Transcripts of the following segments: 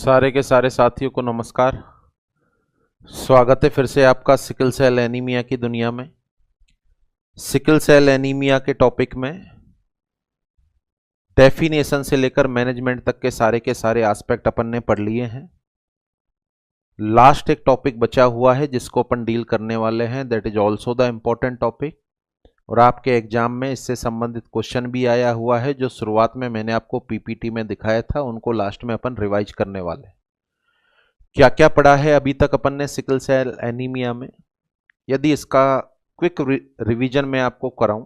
सारे के सारे साथियों को नमस्कार। स्वागत है फिर से आपका सिकल सेल एनीमिया की दुनिया में। सिकल सेल एनीमिया के टॉपिक में डेफिनेशन से लेकर मैनेजमेंट तक के सारे एस्पेक्ट अपन ने पढ़ लिए हैं। लास्ट एक टॉपिक बचा हुआ है जिसको अपन डील करने वाले हैं, that is also the important topic, और आपके एग्जाम में इससे संबंधित क्वेश्चन भी आया हुआ है। जो शुरुआत में मैंने आपको पीपीटी में दिखाया था उनको लास्ट में अपन रिवाइज करने वाले। क्या क्या पढ़ा है अभी तक अपन ने सिकल सेल एनीमिया में, यदि इसका क्विक रिवीजन में आपको कराऊं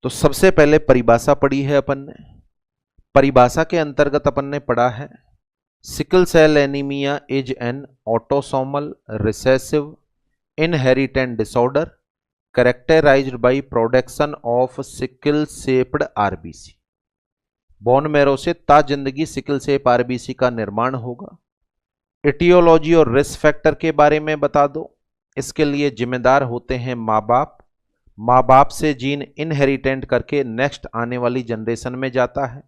तो सबसे पहले परिभाषा पढ़ी है अपन ने। परिभाषा के अंतर्गत अपन ने पढ़ा है sickle cell anaemia is an autosomal recessive inherited disorder characterized by production of sickle shaped RBC। Bone marrow से ताजिंदगी सिकल शेप आरबीसी का निर्माण होगा। एटियोलॉजी और रिस्क फैक्टर के बारे में बता दो। इसके लिए जिम्मेदार होते हैं माँ बाप। माँ बाप से जीन इनहेरिटेंट करके नेक्स्ट आने वाली जनरेशन में जाता है।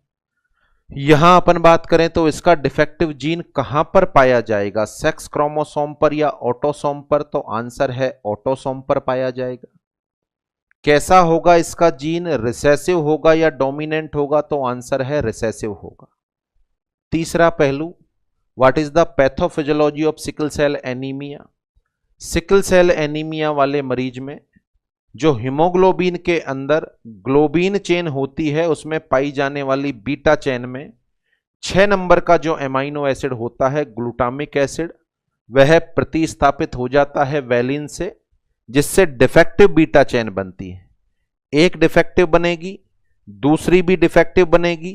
यहां अपन बात करें तो इसका डिफेक्टिव जीन कहां पर पाया जाएगा, सेक्स क्रोमोसोम पर या ऑटोसोम पर, तो आंसर है ऑटोसोम पर पाया जाएगा। कैसा होगा इसका जीन, रिसेसिव होगा या डोमिनेंट होगा, तो आंसर है रिसेसिव होगा। तीसरा पहलू, what is the pathophysiology of sickle cell anaemia. Sickle cell anaemia वाले मरीज में जो हीमोग्लोबिन के अंदर ग्लोबिन चेन होती है उसमें पाई जाने वाली बीटा चेन में 6 नंबर का जो एमाइनो एसिड होता है ग्लूटामिक एसिड, वह प्रतिस्थापित हो जाता है वैलिन से, जिससे डिफेक्टिव बीटा चेन बनती है। एक डिफेक्टिव बनेगी, दूसरी भी डिफेक्टिव बनेगी,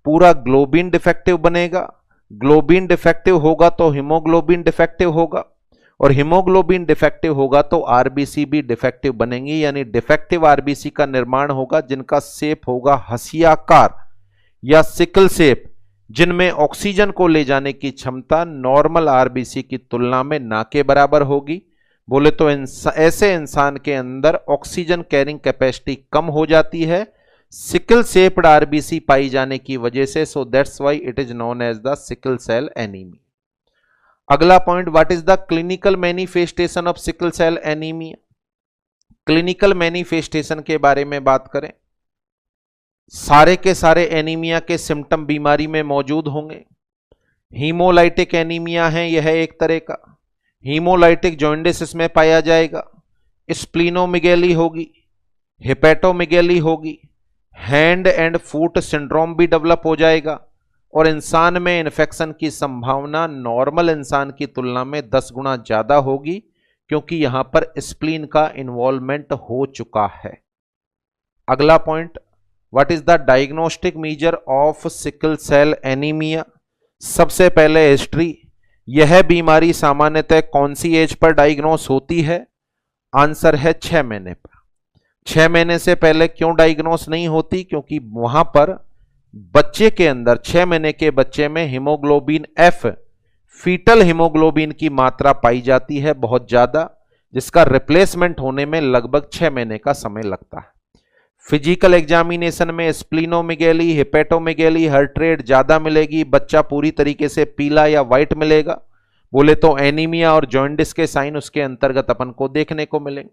पूरा ग्लोबिन डिफेक्टिव बनेगा। ग्लोबिन डिफेक्टिव होगा तो हीमोग्लोबिन डिफेक्टिव होगा, और हीमोग्लोबिन डिफेक्टिव होगा तो आरबीसी भी डिफेक्टिव बनेंगी, यानी डिफेक्टिव आरबीसी का निर्माण होगा जिनका शेप होगा हसियाकार या सिकल शेप, जिनमें ऑक्सीजन को ले जाने की क्षमता नॉर्मल आरबीसी की तुलना में ना के बराबर होगी। बोले तो ऐसे इंसान के अंदर ऑक्सीजन कैरिंग कैपेसिटी कम हो जाती है सिकल शेप्ड आरबीसी पाई जाने की वजह से। So that's why it is known as the sickle cell anaemia. अगला point, what is the clinical manifestation of sickle cell anaemia. Clinical manifestation के बारे में बात करें, सारे के सारे एनीमिया के सिम्टम बीमारी में मौजूद होंगे। हीमोलाइटिक एनीमिया है यह एक तरह का, हीमोलाइटिक जॉन्डिस इसमें पाया जाएगा। स्प्लीनोमेगेली होगी, हेपेटोमेगेली होगी, हैंड एंड फुट सिंड्रोम भी डेवलप हो जाएगा, और इंसान में इन्फेक्शन की संभावना नॉर्मल इंसान की तुलना में 10 गुना ज्यादा होगी, क्योंकि यहां पर स्प्लीन का इन्वॉल्वमेंट हो चुका है। अगला point, what is the diagnostic measure of sickle cell anaemia. सबसे पहले हिस्ट्री, यह बीमारी सामान्यतः कौन सी एज पर डायग्नोस होती है, आंसर है 6 महीने पर। 6 महीने से पहले क्यों डायग्नोस नहीं होती, क्योंकि वहां पर बच्चे के अंदर 6 महीने के बच्चे में हीमोग्लोबिन एफ, फीटल हीमोग्लोबिन की मात्रा पाई जाती है बहुत ज्यादा, जिसका रिप्लेसमेंट होने में लगभग 6 महीने का समय लगता है। फिजिकल एग्जामिनेशन में स्प्लीनोमेगेली, हेपेटोमेगेली, हार्ट रेट ज्यादा मिलेगी, बच्चा पूरी तरीके से पीला या व्हाइट मिलेगा। बोले तो एनीमिया और जॉन्डिस के साइन उसके अंतर्गत अपन को देखने को मिलेंगे।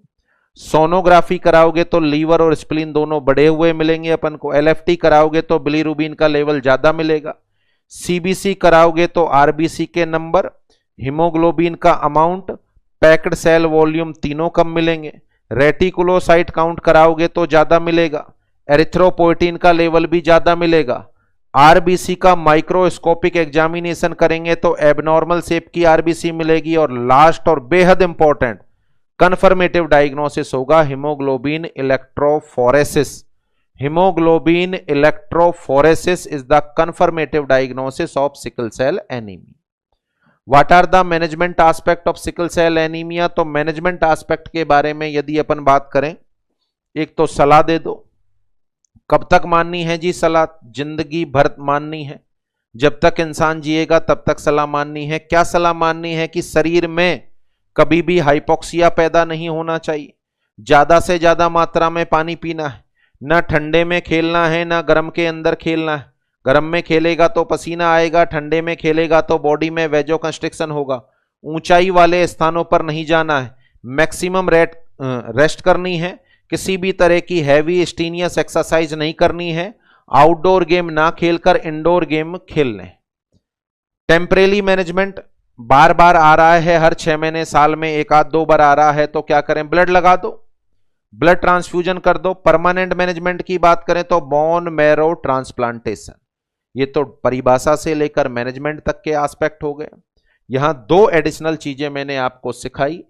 सोनोग्राफी कराओगे तो लीवर और स्प्लीन दोनों बढ़े हुए मिलेंगे अपन को। एलएफटी कराओगे तो बिलीरुबिन का लेवल ज्यादा मिलेगा। सीबीसी कराओगे तो आरबीसी के नंबर, हीमोग्लोबिन का अमाउंट, पैक्ड सेल वॉल्यूम तीनों कम मिलेंगे। रेटिकुलोसाइट काउंट कराओगे तो ज्यादा मिलेगा। एरिथ्रोपोइटिन का लेवल भी ज्यादा मिलेगा। आरबीसी का माइक्रोस्कोपिक एग्जामिनेशन करेंगे तो एबनॉर्मल शेप की आरबीसी मिलेगी। और लास्ट और बेहद इंपॉर्टेंट कंफर्मेटिव डायग्नोसिस होगा haemoglobin electrophoresis. Haemoglobin electrophoresis is the confirmative diagnosis of sickle cell anaemia. What are the management aspect of sickle cell anaemia. तो मैनेजमेंट एस्पेक्ट के बारे में यदि अपन बात करें, एक तो सलाह दे दो। कब तक माननी है जी सलाह, जिंदगी भर माननी है। जब तक इंसान जिएगा तब तक सलाह माननी है। क्या सलाह माननी है कि शरीर में कभी भी हाइपोक्सिया पैदा नहीं होना चाहिए, ज्यादा से ज्यादा मात्रा में पानी पीना है, ना ठंडे में खेलना है ना गर्म के अंदर खेलना है। गर्म में खेलेगा तो पसीना आएगा, ठंडे में खेलेगा तो बॉडी में वेजो कंस्ट्रिक्शन होगा। ऊंचाई वाले स्थानों पर नहीं जाना है, मैक्सिमम रेस्ट करनी है, किसी भी तरह की हैवी स्टीनियस एक्सरसाइज नहीं करनी है, आउटडोर गेम ना खेलकर इंडोर गेम खेल लें। टेम्परेरी मैनेजमेंट बार बार आ रहा है, हर 6 महीने साल में 1 आध 2 बार आ रहा है, तो क्या करें, ब्लड लगा दो, ब्लड ट्रांसफ्यूजन कर दो। परमानेंट मैनेजमेंट की बात करें तो बोन मैरो ट्रांसप्लांटेशन। ये तो परिभाषा से लेकर मैनेजमेंट तक के एस्पेक्ट हो गए। यहां 2 एडिशनल चीजें मैंने आपको सिखाई।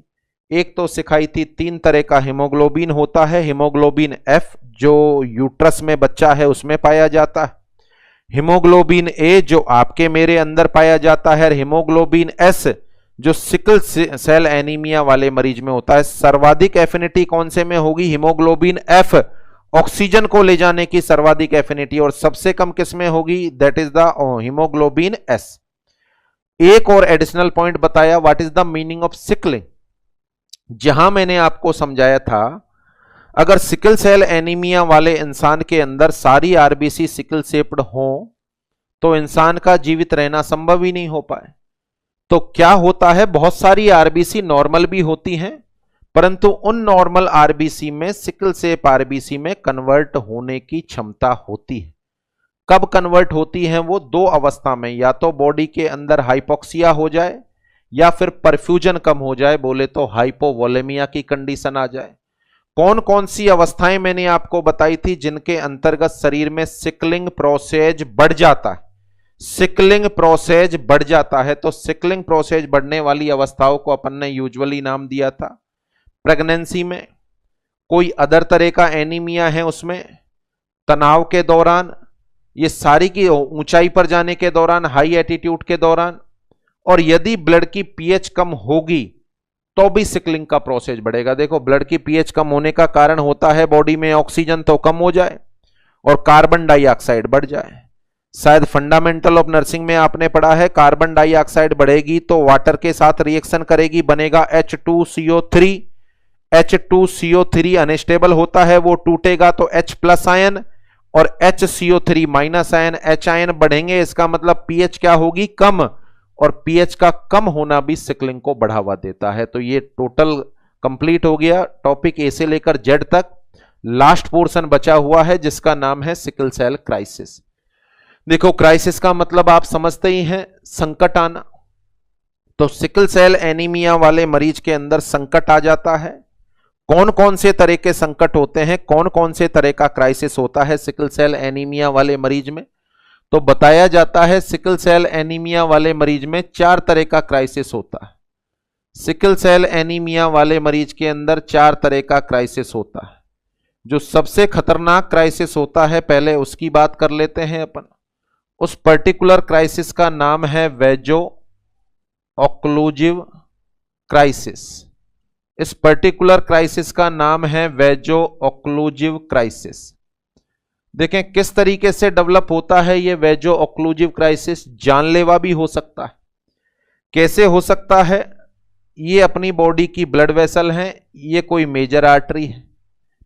एक तो सिखाई थी 3 तरह का हीमोग्लोबिन होता है, हीमोग्लोबिन एफ जो यूट्रस में बच्चा है उसमें पाया जाता है, हीमोग्लोबिन ए जो आपके मेरे अंदर पाया जाता है, हीमोग्लोबिन एस जो सिकल सेल एनीमिया वाले मरीज में होता है। सर्वाधिक एफिनिटी कौन से में होगी, हीमोग्लोबिन एफ, ऑक्सीजन को ले जाने की सर्वाधिक एफिनिटी, और सबसे कम किस में होगी, that is the haemoglobin S. एक और एडिशनल पॉइंट बताया, what is the meaning of sickling. जहां मैंने आपको समझाया था अगर सिकल सेल एनीमिया वाले इंसान के अंदर सारी आरबीसी सिकल शेप्ड हो तो इंसान का जीवित रहना संभव ही नहीं हो पाए। तो क्या होता है, बहुत सारी आरबीसी नॉर्मल भी होती हैं, परंतु उन नॉर्मल आरबीसी में सिकल शेप आरबीसी में कन्वर्ट होने की क्षमता होती है। कब कन्वर्ट होती हैं वो, 2 अवस्था में, या तो बॉडी के अंदर हाइपोक्सिया हो जाए या फिर परफ्यूजन कम हो जाए, बोले तो हाइपोवोलेमिया की कंडीशन आ जाए। कौन कौन सी अवस्थाएं मैंने आपको बताई थी जिनके अंतर्गत शरीर में सिकलिंग प्रोसेस बढ़ जाता है, सिकलिंग प्रोसेस बढ़ जाता है। तो सिकलिंग प्रोसेस बढ़ने वाली अवस्थाओं को अपन ने यूजुअली नाम दिया था प्रेगनेंसी में, कोई अदर तरह का एनीमिया है उसमें, तनाव के दौरान, ये सारी की ऊंचाई पर जाने के दौरान, हाई एटीट्यूड के दौरान, और यदि ब्लड की पीएच कम होगी तो भी सिकलिंग का प्रोसेस बढ़ेगा। देखो ब्लड की पीएच कम होने का कारण होता है बॉडी में ऑक्सीजन तो कम हो जाए और कार्बन डाइऑक्साइड बढ़ जाए। शायद फंडामेंटल ऑफ नर्सिंग में आपने पढ़ा है, कार्बन डाइऑक्साइड बढ़ेगी तो वाटर के साथ रिएक्शन करेगी, बनेगा H2CO3। H2CO3 अनस्टेबल होता है, वो टूटेगा तो H प्लस आयन और HCO3 minus ion, H ion बढ़ेंगे, इसका मतलब पीएच क्या होगी, कम, और पीएच का कम होना भी सिकलिंग को बढ़ावा देता है। तो ये टोटल कंप्लीट हो गया टॉपिक ए से लेकर जेड तक। लास्ट पोर्शन बचा हुआ है जिसका नाम है सिकल सेल क्राइसिस। देखो क्राइसिस का मतलब आप समझते ही हैं, संकट आना। तो सिकल सेल एनीमिया वाले मरीज के अंदर संकट आ जाता है। कौन कौन से तरह के संकट होते हैं, कौन कौन से तरह का क्राइसिस होता है सिकल सेल एनीमिया वाले मरीज में, तो बताया जाता है सिकल सेल एनीमिया वाले मरीज में 4 तरह का क्राइसिस होता है। सिकल सेल एनीमिया वाले मरीज के अंदर 4 तरह का क्राइसिस होता है। जो सबसे खतरनाक क्राइसिस होता है पहले उसकी बात कर लेते हैं अपन। उस पर्टिकुलर क्राइसिस का नाम है वेजो ऑक्लूसिव क्राइसिस। इस पर्टिकुलर क्राइसिस का नाम है वेजो ऑक्लूसिव क्राइसिस। देखें किस तरीके से डेवलप होता है ये वेजो ऑक्लूसिव क्राइसिस, जानलेवा भी हो सकता है। कैसे हो सकता है, ये अपनी बॉडी की ब्लड वेसल हैं, ये कोई मेजर आर्टरी है,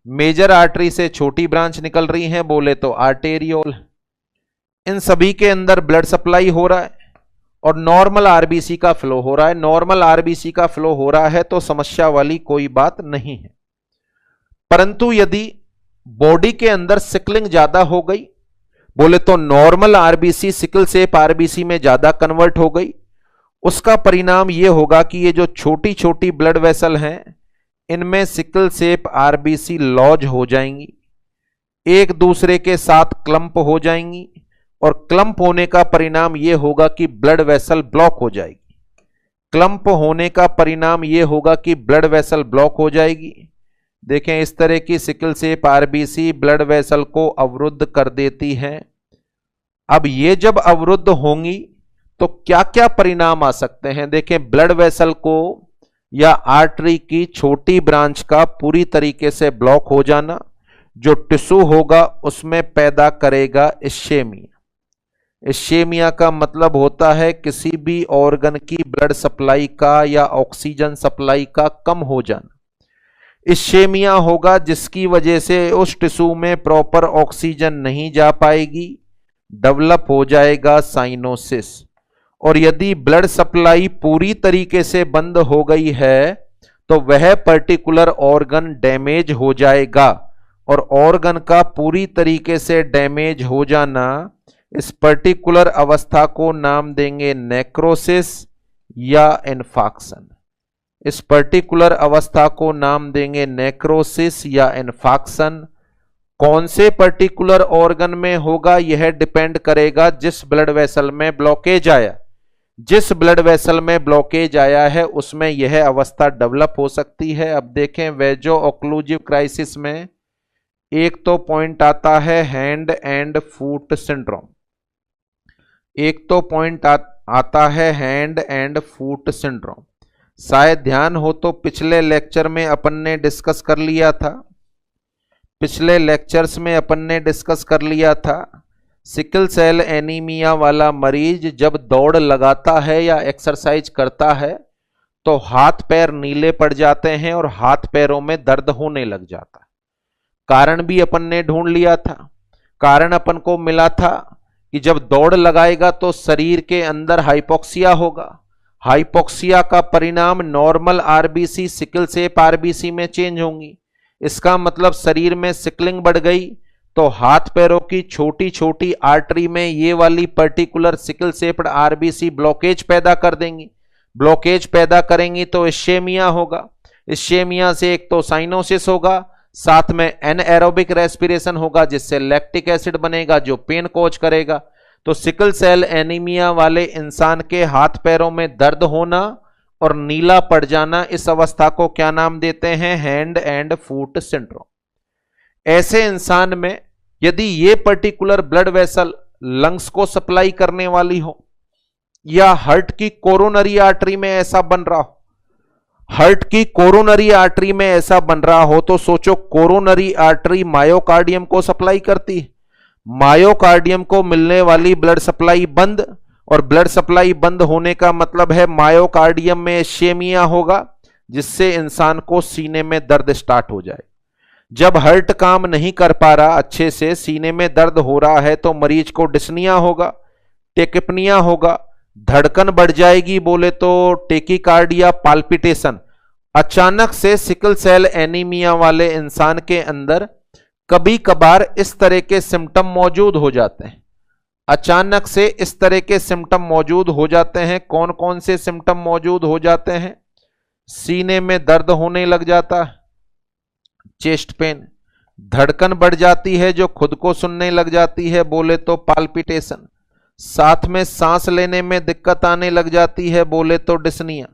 मेजर आर्टरी से छोटी ब्रांच निकल रही है, बोले तो आर्टेरियोल। इन सभी के अंदर ब्लड सप्लाई हो रहा है और नॉर्मल आरबीसी का फ्लो हो रहा है। नॉर्मल आरबीसी का फ्लो हो रहा है तो समस्या वाली कोई बात नहीं है। परंतु यदि बॉडी के अंदर सिकलिंग ज्यादा हो गई, बोले तो normal RBC sickle shape RBC में ज्यादा कन्वर्ट हो गई, उसका परिणाम यह होगा कि ये जो छोटी छोटी ब्लड वेसल हैं इनमें सिकल शेप आरबीसी लॉज हो जाएंगी, एक दूसरे के साथ क्लंप हो जाएंगी, और क्लंप होने का परिणाम यह होगा कि ब्लड वेसल ब्लॉक हो जाएगी। क्लंप होने का परिणाम यह होगा कि ब्लड वेसल ब्लॉक हो जाएगी। देखें इस तरह की sickle shape RBC blood vessel को अवरुद्ध कर देती है। अब ये जब अवरुद्ध होंगी तो क्या क्या परिणाम आ सकते हैं, देखें ब्लड वेसल को या आर्टरी की छोटी ब्रांच का पूरी तरीके से ब्लॉक हो जाना, जो टिश्यू होगा उसमें पैदा करेगा इश्केमिया। इश्केमिया का मतलब होता है किसी भी ऑर्गन की ब्लड सप्लाई का या ऑक्सीजन सप्लाई का कम हो जाना। इश्केमिया होगा जिसकी वजह से उस टिश्यू में प्रॉपर ऑक्सीजन नहीं जा पाएगी, डेवलप हो जाएगा साइनोसिस। और यदि ब्लड सप्लाई पूरी तरीके से बंद हो गई है तो वह पर्टिकुलर ऑर्गन डैमेज हो जाएगा, और ऑर्गन का पूरी तरीके से डैमेज हो जाना, इस पर्टिकुलर अवस्था को नाम देंगे नेक्रोसिस या इन्फाक्शन। इस पर्टिकुलर अवस्था को नाम देंगे नेक्रोसिस या इन्फाक्शन। कौन से पर्टिकुलर ऑर्गन में होगा यह डिपेंड करेगा जिस ब्लड वेसल में ब्लॉकेज आया। जिस ब्लड वेसल में ब्लॉकेज आया है उसमें यह अवस्था डेवलप हो सकती है। अब देखें वेजो ऑक्लूसिव क्राइसिस में एक तो पॉइंट आता है हैंड एंड फुट सिंड्रोम, एक तो पॉइंट आता है हैंड एंड फुट सिंड्रोम। शायद ध्यान हो तो पिछले लेक्चर में अपन ने डिस्कस कर लिया था, पिछले लेक्चर्स में अपन ने डिस्कस कर लिया था सिकल सेल एनीमिया वाला मरीज जब दौड़ लगाता है या एक्सरसाइज करता है तो हाथ पैर नीले पड़ जाते हैं और हाथ पैरों में दर्द होने लग जाता है। कारण भी अपन ने ढूंढ लिया था। कारण अपन को मिला था कि जब दौड़ लगाएगा तो शरीर के अंदर हाइपोक्सिया होगा। हाइपोक्सिया का परिणाम normal RBC sickle shape RBC में चेंज होंगी। इसका मतलब शरीर में सिकलिंग बढ़ गई तो हाथ पैरों की छोटी छोटी आर्टरी में ये वाली पर्टिकुलर सिकल सेप्ड आरबीसी ब्लॉकेज पैदा कर देंगी। ब्लॉकेज पैदा करेंगी तो इश्केमिया होगा। इश्केमिया से एक तो साइनोसिस होगा, साथ में एनएरोबिक रेस्पिरेशन होगा जिससे लैक्टिक एसिड बनेगा जो पेन कॉज करेगा। तो सिकल सेल एनीमिया वाले इंसान के हाथ पैरों में दर्द होना और नीला पड़ जाना, इस अवस्था को क्या नाम देते हैं? Hand and foot syndrome. ऐसे इंसान में यदि ये पर्टिकुलर ब्लड वेसल लंग्स को सप्लाई करने वाली हो या हार्ट की कोरोनरी आर्टरी में ऐसा बन रहा हो, हार्ट की कोरोनरी आर्टरी में ऐसा बन रहा हो तो सोचो कोरोनरी आर्टरी मायोकार्डियम को सप्लाई करती है। मायोकार्डियम को मिलने वाली ब्लड सप्लाई बंद, और ब्लड सप्लाई बंद होने का मतलब है मायोकार्डियम में इश्केमिया होगा जिससे इंसान को सीने में दर्द स्टार्ट हो जाए। जब हार्ट काम नहीं कर पा रहा अच्छे से, सीने में दर्द हो रहा है तो मरीज को डिस्निया होगा, टेकिपनिया होगा, धड़कन बढ़ जाएगी, बोले तो टेकिकार्डिया, पाल्पिटेशन। अचानक से सिकल सेल एनीमिया वाले इंसान के अंदर कभी कभार इस तरह के सिम्टम मौजूद हो जाते हैं। अचानक से इस तरह के सिम्टम मौजूद हो जाते हैं। कौन कौन से सिम्टम मौजूद हो जाते हैं? सीने में दर्द होने लग जाता है, चेस्ट पेन, धड़कन बढ़ जाती है जो खुद को सुनने लग जाती है, बोले तो पाल्पिटेशन, साथ में सांस लेने में दिक्कत आने लग जाती है, बोले तो डिस्निया,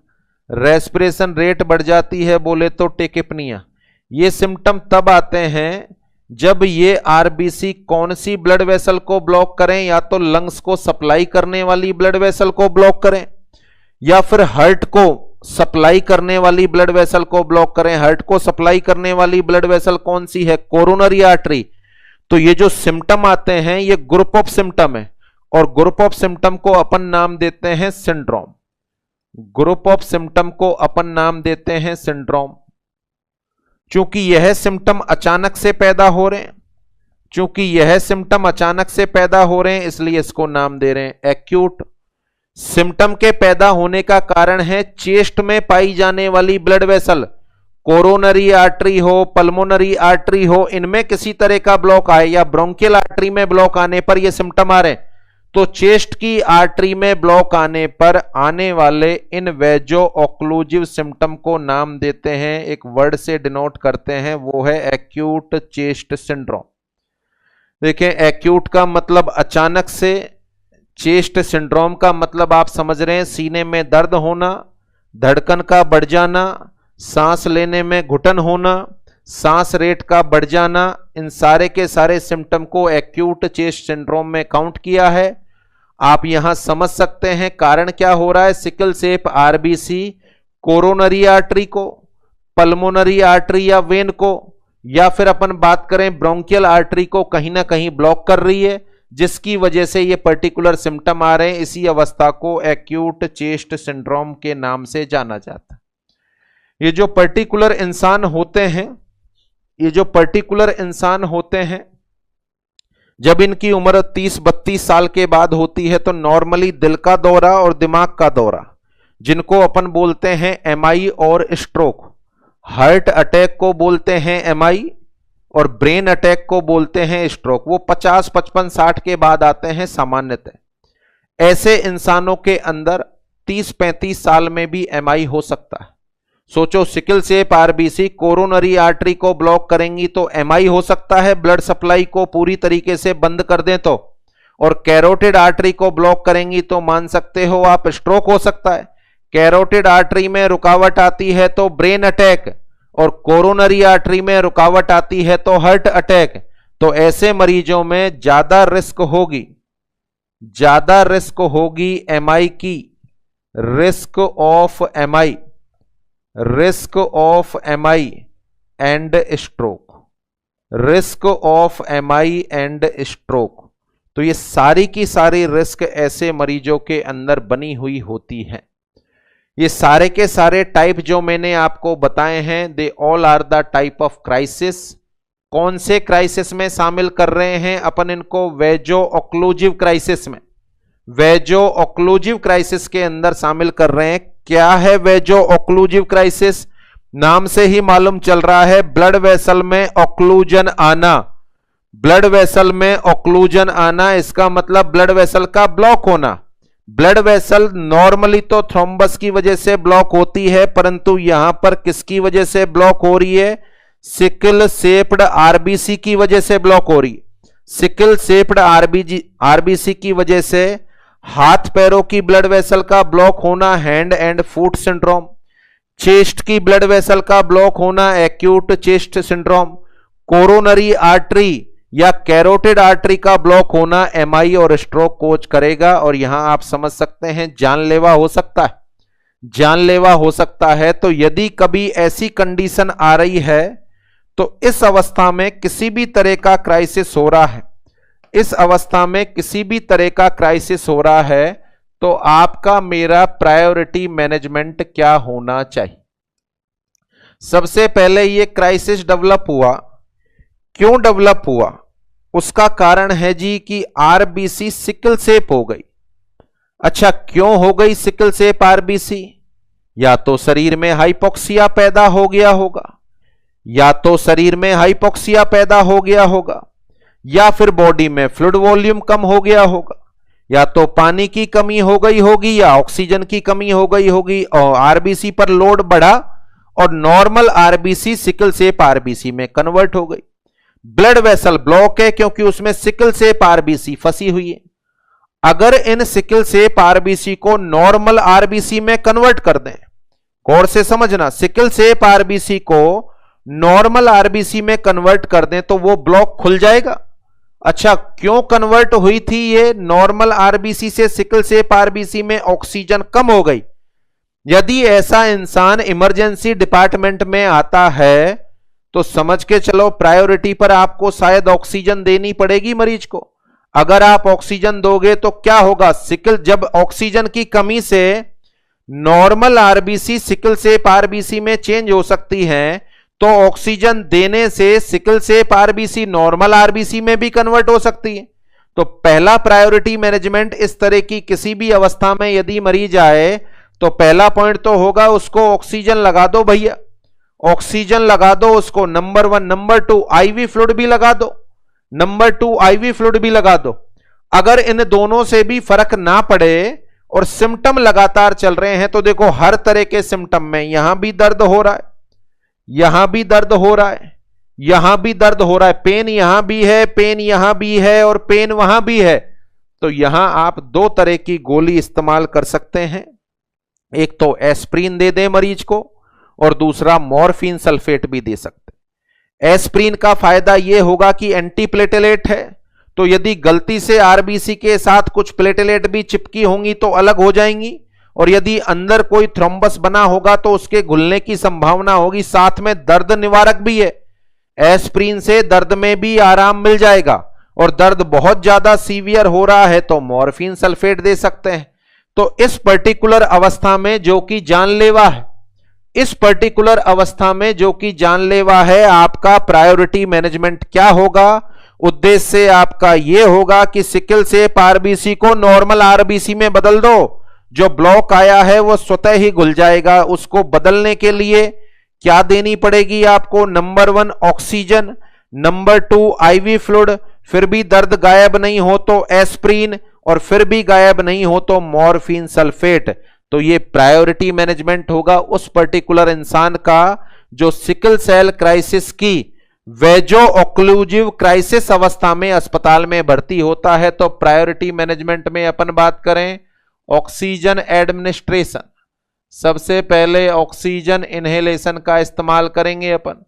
रेस्पिरेशन रेट बढ़ जाती है, बोले तो टेकिपनिया। ये सिम्टम तब आते हैं जब ये आरबीसी कौन सी ब्लड वेसल को ब्लॉक करें, या तो लंग्स को सप्लाई करने वाली ब्लड वेसल को ब्लॉक करें या फिर हार्ट को सप्लाई करने वाली ब्लड वेसल को ब्लॉक करें। हार्ट को सप्लाई करने वाली ब्लड वेसल कौन सी है? Coronary artery. तो ये जो सिम्टम आते हैं ये ग्रुप ऑफ सिम्टम है, और ग्रुप ऑफ सिम्टम को अपन नाम देते हैं सिंड्रोम। ग्रुप ऑफ सिम्टम को अपन नाम देते हैं सिंड्रोम। चूंकि यह सिम्टम अचानक से पैदा हो रहे हैं, चूंकि यह सिम्टम अचानक से पैदा हो रहे हैं इसलिए इसको नाम दे रहे हैं एक्यूट। सिम्टम के पैदा होने का कारण है चेस्ट में पाई जाने वाली ब्लड वेसल, कोरोनरी आर्टरी हो, पल्मोनरी आर्टरी हो, इनमें किसी तरह का ब्लॉक आए या ब्रोंकियल आर्टरी में ब्लॉक आने पर यह सिम्टम आ रहे हैं। तो चेस्ट की आर्टरी में ब्लॉक आने पर आने वाले इन वेजो ऑक्लूसिव सिम्टम को नाम देते हैं, एक वर्ड से डिनोट करते हैं, वो है एक्यूट चेस्ट सिंड्रोम। देखें, एक्यूट का मतलब अचानक से, चेस्ट सिंड्रोम का मतलब आप समझ रहे हैं सीने में दर्द होना, धड़कन का बढ़ जाना, सांस लेने में घुटन होना, सांस रेट का बढ़ जाना, इन सारे के सारे सिम्टम को एक्यूट चेस्ट सिंड्रोम में काउंट किया है। आप यहां समझ सकते हैं कारण क्या हो रहा है। Sickle shape RBC coronary artery को, पल्मोनरी आर्टरी या वेन को, या फिर अपन बात करें ब्रोंकियल आर्टरी को कहीं ना कहीं ब्लॉक कर रही है, जिसकी वजह से ये पर्टिकुलर सिम्टम आ रहे हैं। इसी अवस्था को एक्यूट चेस्ट सिंड्रोम के नाम से जाना जाता है। ये जो पर्टिकुलर इंसान होते हैं, ये जो पर्टिकुलर इंसान होते हैं, जब इनकी उम्र 30-32 साल के बाद होती है तो नॉर्मली दिल का दौरा और दिमाग का दौरा, जिनको अपन बोलते हैं एमआई और स्ट्रोक, हार्ट अटैक को बोलते हैं एमआई और ब्रेन अटैक को बोलते हैं स्ट्रोक, वो 50, 55, 60 के बाद आते हैं सामान्यतः। ऐसे इंसानों के अंदर 30-35 साल में भी एमआई हो सकता है। सोचो, sickle shape RBC coronary artery को ब्लॉक करेंगी तो एमआई हो सकता है, ब्लड सप्लाई को पूरी तरीके से बंद कर दें तो, और कैरोटिड आर्टरी को ब्लॉक करेंगी तो मान सकते हो आप स्ट्रोक हो सकता है। कैरोटिड आर्टरी में रुकावट आती है तो ब्रेन अटैक, और कोरोनरी आर्टरी में रुकावट आती है तो हार्ट अटैक। तो ऐसे मरीजों में ज्यादा रिस्क होगी एमआई की, risk of MI and stroke, तो ये सारी की सारी रिस्क ऐसे मरीजों के अंदर बनी हुई होती है। ये सारे के सारे टाइप जो मैंने आपको बताए हैं, they all are the type of crisis. कौन से क्राइसिस में शामिल कर रहे हैं अपन इनको? वेजो ऑक्लूसिव क्राइसिस में, वेजो ऑक्लूसिव क्राइसिस के अंदर शामिल कर रहे हैं। क्या है वेजो ऑक्लूसिव क्राइसिस? नाम से ही मालूम चल रहा है, ब्लड वेसल में ऑक्लूजन आना, ब्लड वेसल में ऑक्लूजन आना, इसका मतलब ब्लड वेसल का ब्लॉक होना। ब्लड वेसल नॉर्मली तो थ्रोम्बस की वजह से ब्लॉक होती है, परंतु यहां पर किसकी वजह से ब्लॉक हो रही है? सिकल सेप्ड आरबीसी की वजह से ब्लॉक हो रही है। सिकल सेप्ड आरबीसी की वजह से हाथ पैरों की ब्लड वेसल का ब्लॉक होना, hand and foot syndrome. Chest की ब्लड वेसल का ब्लॉक होना, acute chest syndrome. Coronary artery या कैरोटिड आर्टरी का ब्लॉक होना एमआई और स्ट्रोक कोज करेगा। और यहां आप समझ सकते हैं जानलेवा हो सकता है, जानलेवा हो सकता है। तो यदि कभी ऐसी कंडीशन आ रही है तो इस अवस्था में किसी भी तरह का क्राइसिस हो रहा है, इस अवस्था में किसी भी तरह का क्राइसिस हो रहा है, तो आपका मेरा प्रायोरिटी मैनेजमेंट क्या होना चाहिए? सबसे पहले ये क्राइसिस डेवलप हुआ, क्यों डेवलप हुआ? उसका कारण है जी कि आरबीसी सिकल सेप हो गई। अच्छा, क्यों हो गई सिकल सेप आरबीसी? या तो शरीर में हाइपोक्सिया पैदा हो गया होगा, या तो शरीर में हाइपोक्सिया पैदा हो गया होगा, या फिर बॉडी में फ्लूइड वॉल्यूम कम हो गया होगा, या तो पानी की कमी हो गई होगी या ऑक्सीजन की कमी हो गई होगी, और आरबीसी पर लोड बढ़ा और normal RBC sickle shape RBC में कन्वर्ट हो गई। ब्लड वेसल ब्लॉक है क्योंकि उसमें सिकल सेप आरबीसी फंसी हुई है। अगर इन सिकल सेप आरबीसी को नॉर्मल आरबीसी में कन्वर्ट कर दें, गौर से समझना, सिकल सेप आरबीसी को नॉर्मल आरबीसी में कन्वर्ट कर दें तो वो ब्लॉक खुल जाएगा। अच्छा, क्यों कन्वर्ट हुई थी ये नॉर्मल आरबीसी से सिकल सेप आरबीसी में? ऑक्सीजन कम हो गई। यदि ऐसा इंसान इमरजेंसी डिपार्टमेंट में आता है तो समझ के चलो प्रायोरिटी पर आपको शायद ऑक्सीजन देनी पड़ेगी मरीज को। अगर आप ऑक्सीजन दोगे तो क्या होगा? सिकल, जब ऑक्सीजन की कमी से normal RBC sickle shape RBC में चेंज हो सकती है, तो ऑक्सीजन देने से sickle shape RBC normal RBC में भी कन्वर्ट हो सकती है। तो पहला प्रायोरिटी मैनेजमेंट, इस तरह की किसी भी अवस्था में यदि मरीज आए तो पहला पॉइंट तो होगा उसको ऑक्सीजन लगा दो भैया, ऑक्सीजन लगा दो उसको, नंबर 1। नंबर 2, आईवी फ्लूइड भी लगा दो, नंबर 2 आईवी फ्लूइड भी लगा दो। अगर इन दोनों से भी फर्क ना पड़े और सिम्टम लगातार चल रहे हैं तो देखो हर तरह के सिम्टम में, यहां भी दर्द हो रहा है, यहां भी दर्द हो रहा है, यहां भी दर्द हो रहा है, पेन यहां भी है, पेन यहां भी है और पेन वहां भी है, तो यहां आप दो तरह की गोली इस्तेमाल कर सकते हैं। एक तो एस्प्रिन दे दें मरीज को और दूसरा मॉर्फिन सल्फेट भी दे सकते हैं। एस्प्रिन का फायदा यह होगा कि एंटीप्लेटेलेट है, तो यदि गलती से आरबीसी के साथ कुछ प्लेटेलेट भी चिपकी होंगी तो अलग हो जाएंगी, और यदि अंदर कोई थ्रोम्बस बना होगा तो उसके घुलने की संभावना होगी। साथ में दर्द निवारक भी है, एस्प्रिन से दर्द में भी आराम मिल जाएगा, और दर्द बहुत ज्यादा सीवियर हो रहा है तो मॉर्फिन सल्फेट दे सकते हैं। तो इस पर्टिकुलर अवस्था में जो कि जानलेवा है, इस पर्टिकुलर अवस्था में जो कि जानलेवा है, आपका प्रायोरिटी मैनेजमेंट क्या होगा? उद्देश्य आपका यह होगा कि सिकल सेल आरबीसी को नॉर्मल आरबीसी में बदल दो। जो ब्लॉक आया है वो स्वतः ही घुल जाएगा। उसको बदलने के लिए क्या देनी पड़ेगी आपको? Number 1 oxygen, number 2 IV fluid, फिर भी दर्द गायब नहीं हो तो एस्प्रिन, और फिर भी गायब नहीं हो तो मॉर्फिन सल्फेट। तो ये प्रायोरिटी मैनेजमेंट होगा उस पर्टिकुलर इंसान का जो सिकल सेल क्राइसिस की वेजो ऑक्लूसिव क्राइसिस अवस्था में अस्पताल में भर्ती होता है। तो प्रायोरिटी मैनेजमेंट में अपन बात करें ऑक्सीजन एडमिनिस्ट्रेशन, सबसे पहले ऑक्सीजन इनहेलेशन का इस्तेमाल करेंगे अपन।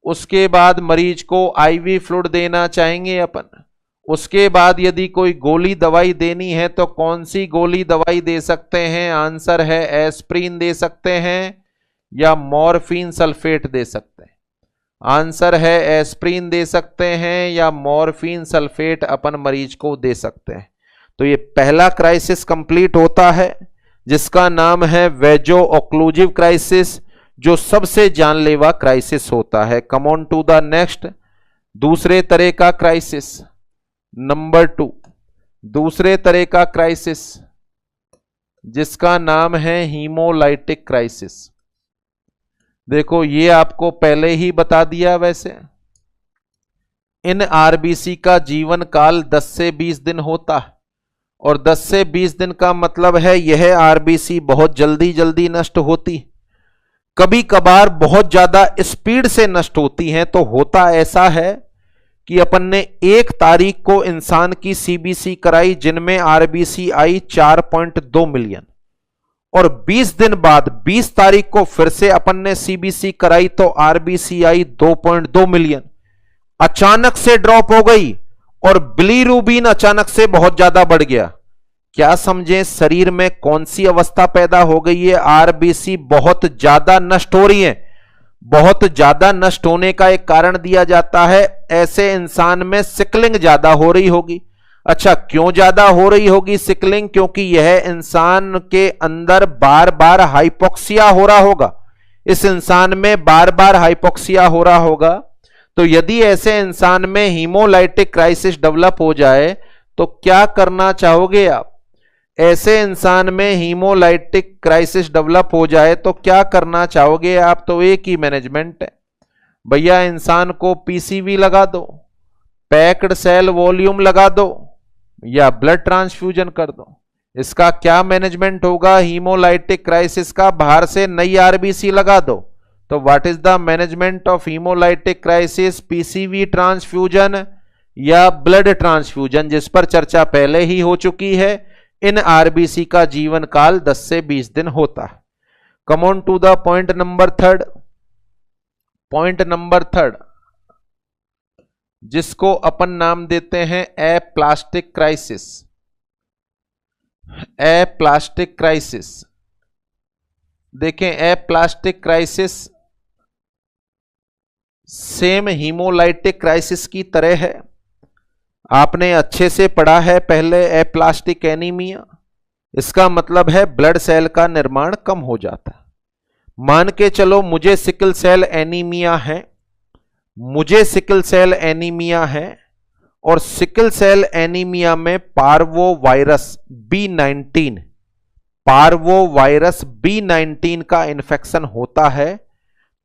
उसके बाद मरीज को आईवी फ्लूइड देना चाहेंगे अपन। उसके बाद यदि कोई गोली दवाई देनी है तो कौन सी गोली दवाई दे सकते हैं? आंसर है एस्प्रिन दे सकते हैं या मॉर्फिन सल्फेट दे सकते हैं। आंसर है एस्प्रिन दे सकते हैं या मॉर्फिन सल्फेट अपन मरीज को दे सकते हैं। तो ये पहला क्राइसिस कंप्लीट होता है जिसका नाम है वेजो ऑक्लूसिव क्राइसिस, जो सबसे जानलेवा क्राइसिस होता है। Come on to the next, दूसरे तरह का क्राइसिस। नंबर 2 दूसरे तरह का क्राइसिस जिसका नाम है हीमोलाइटिक क्राइसिस। देखो ये आपको पहले ही बता दिया। वैसे इन आरबीसी का जीवन काल 10 से 20 दिन होता है, और 10 से 20 दिन का मतलब है यह आरबीसी बहुत जल्दी जल्दी नष्ट होती, कभी कभार बहुत ज्यादा स्पीड से नष्ट होती हैं। तो होता ऐसा है कि अपन ने 1 तारीख को इंसान की सीबीसी कराई जिनमें आरबीसी आई 4.2 मिलियन, और 20 दिन बाद 20 तारीख को फिर से अपन ने सीबीसी कराई तो आरबीसी आई 2.2 मिलियन। अचानक से ड्रॉप हो गई और बिलीरुबिन अचानक से बहुत ज्यादा बढ़ गया। क्या समझे शरीर में कौन सी अवस्था पैदा हो गई है? आरबीसी बहुत ज्यादा नष्ट हो रही है। बहुत ज्यादा नष्ट होने का एक कारण दिया जाता है ऐसे इंसान में सिकलिंग ज्यादा हो रही होगी। अच्छा, क्यों ज्यादा हो रही होगी सिकलिंग? क्योंकि यह इंसान के अंदर बार बार हाइपोक्सिया हो रहा होगा। इस इंसान में बार बार हाइपोक्सिया हो रहा होगा। तो यदि ऐसे इंसान में हीमोलाइटिक क्राइसिस डेवलप हो जाए तो क्या करना चाहोगे आप? ऐसे इंसान में हीमोलाइटिक क्राइसिस डेवलप हो जाए तो क्या करना चाहोगे आप? तो एक ही मैनेजमेंट है भैया, इंसान को पीसीवी लगा दो, पैक्ड सेल वॉल्यूम लगा दो, या ब्लड ट्रांसफ्यूजन कर दो। इसका क्या मैनेजमेंट होगा? हीमोलाइटिक क्राइसिस का बाहर से नई आरबीसी लगा दो। तो what is the management of haemolytic crisis? PCV transfusion या ब्लड ट्रांसफ्यूजन, जिस पर चर्चा पहले ही हो चुकी है। इन आरबीसी का जीवन काल 10 से 20 दिन होता है। Come on to the point number 3, point number 3 जिसको अपन नाम देते हैं एप्लास्टिक क्राइसिस। एप्लास्टिक क्राइसिस देखें, aplastic crisis same haemolytic crisis की तरह है। आपने अच्छे से पढ़ा है पहले एप्लास्टिक एनीमिया। इसका मतलब है ब्लड सेल का निर्माण कम हो जाता है। मान के चलो मुझे सिकल सेल एनीमिया है, मुझे सिकल सेल एनीमिया है, और सिकल एनीमिया एनीमिया में पार्वोवायरस B19, पार्वोवायरस B19 का इन्फेक्शन होता है।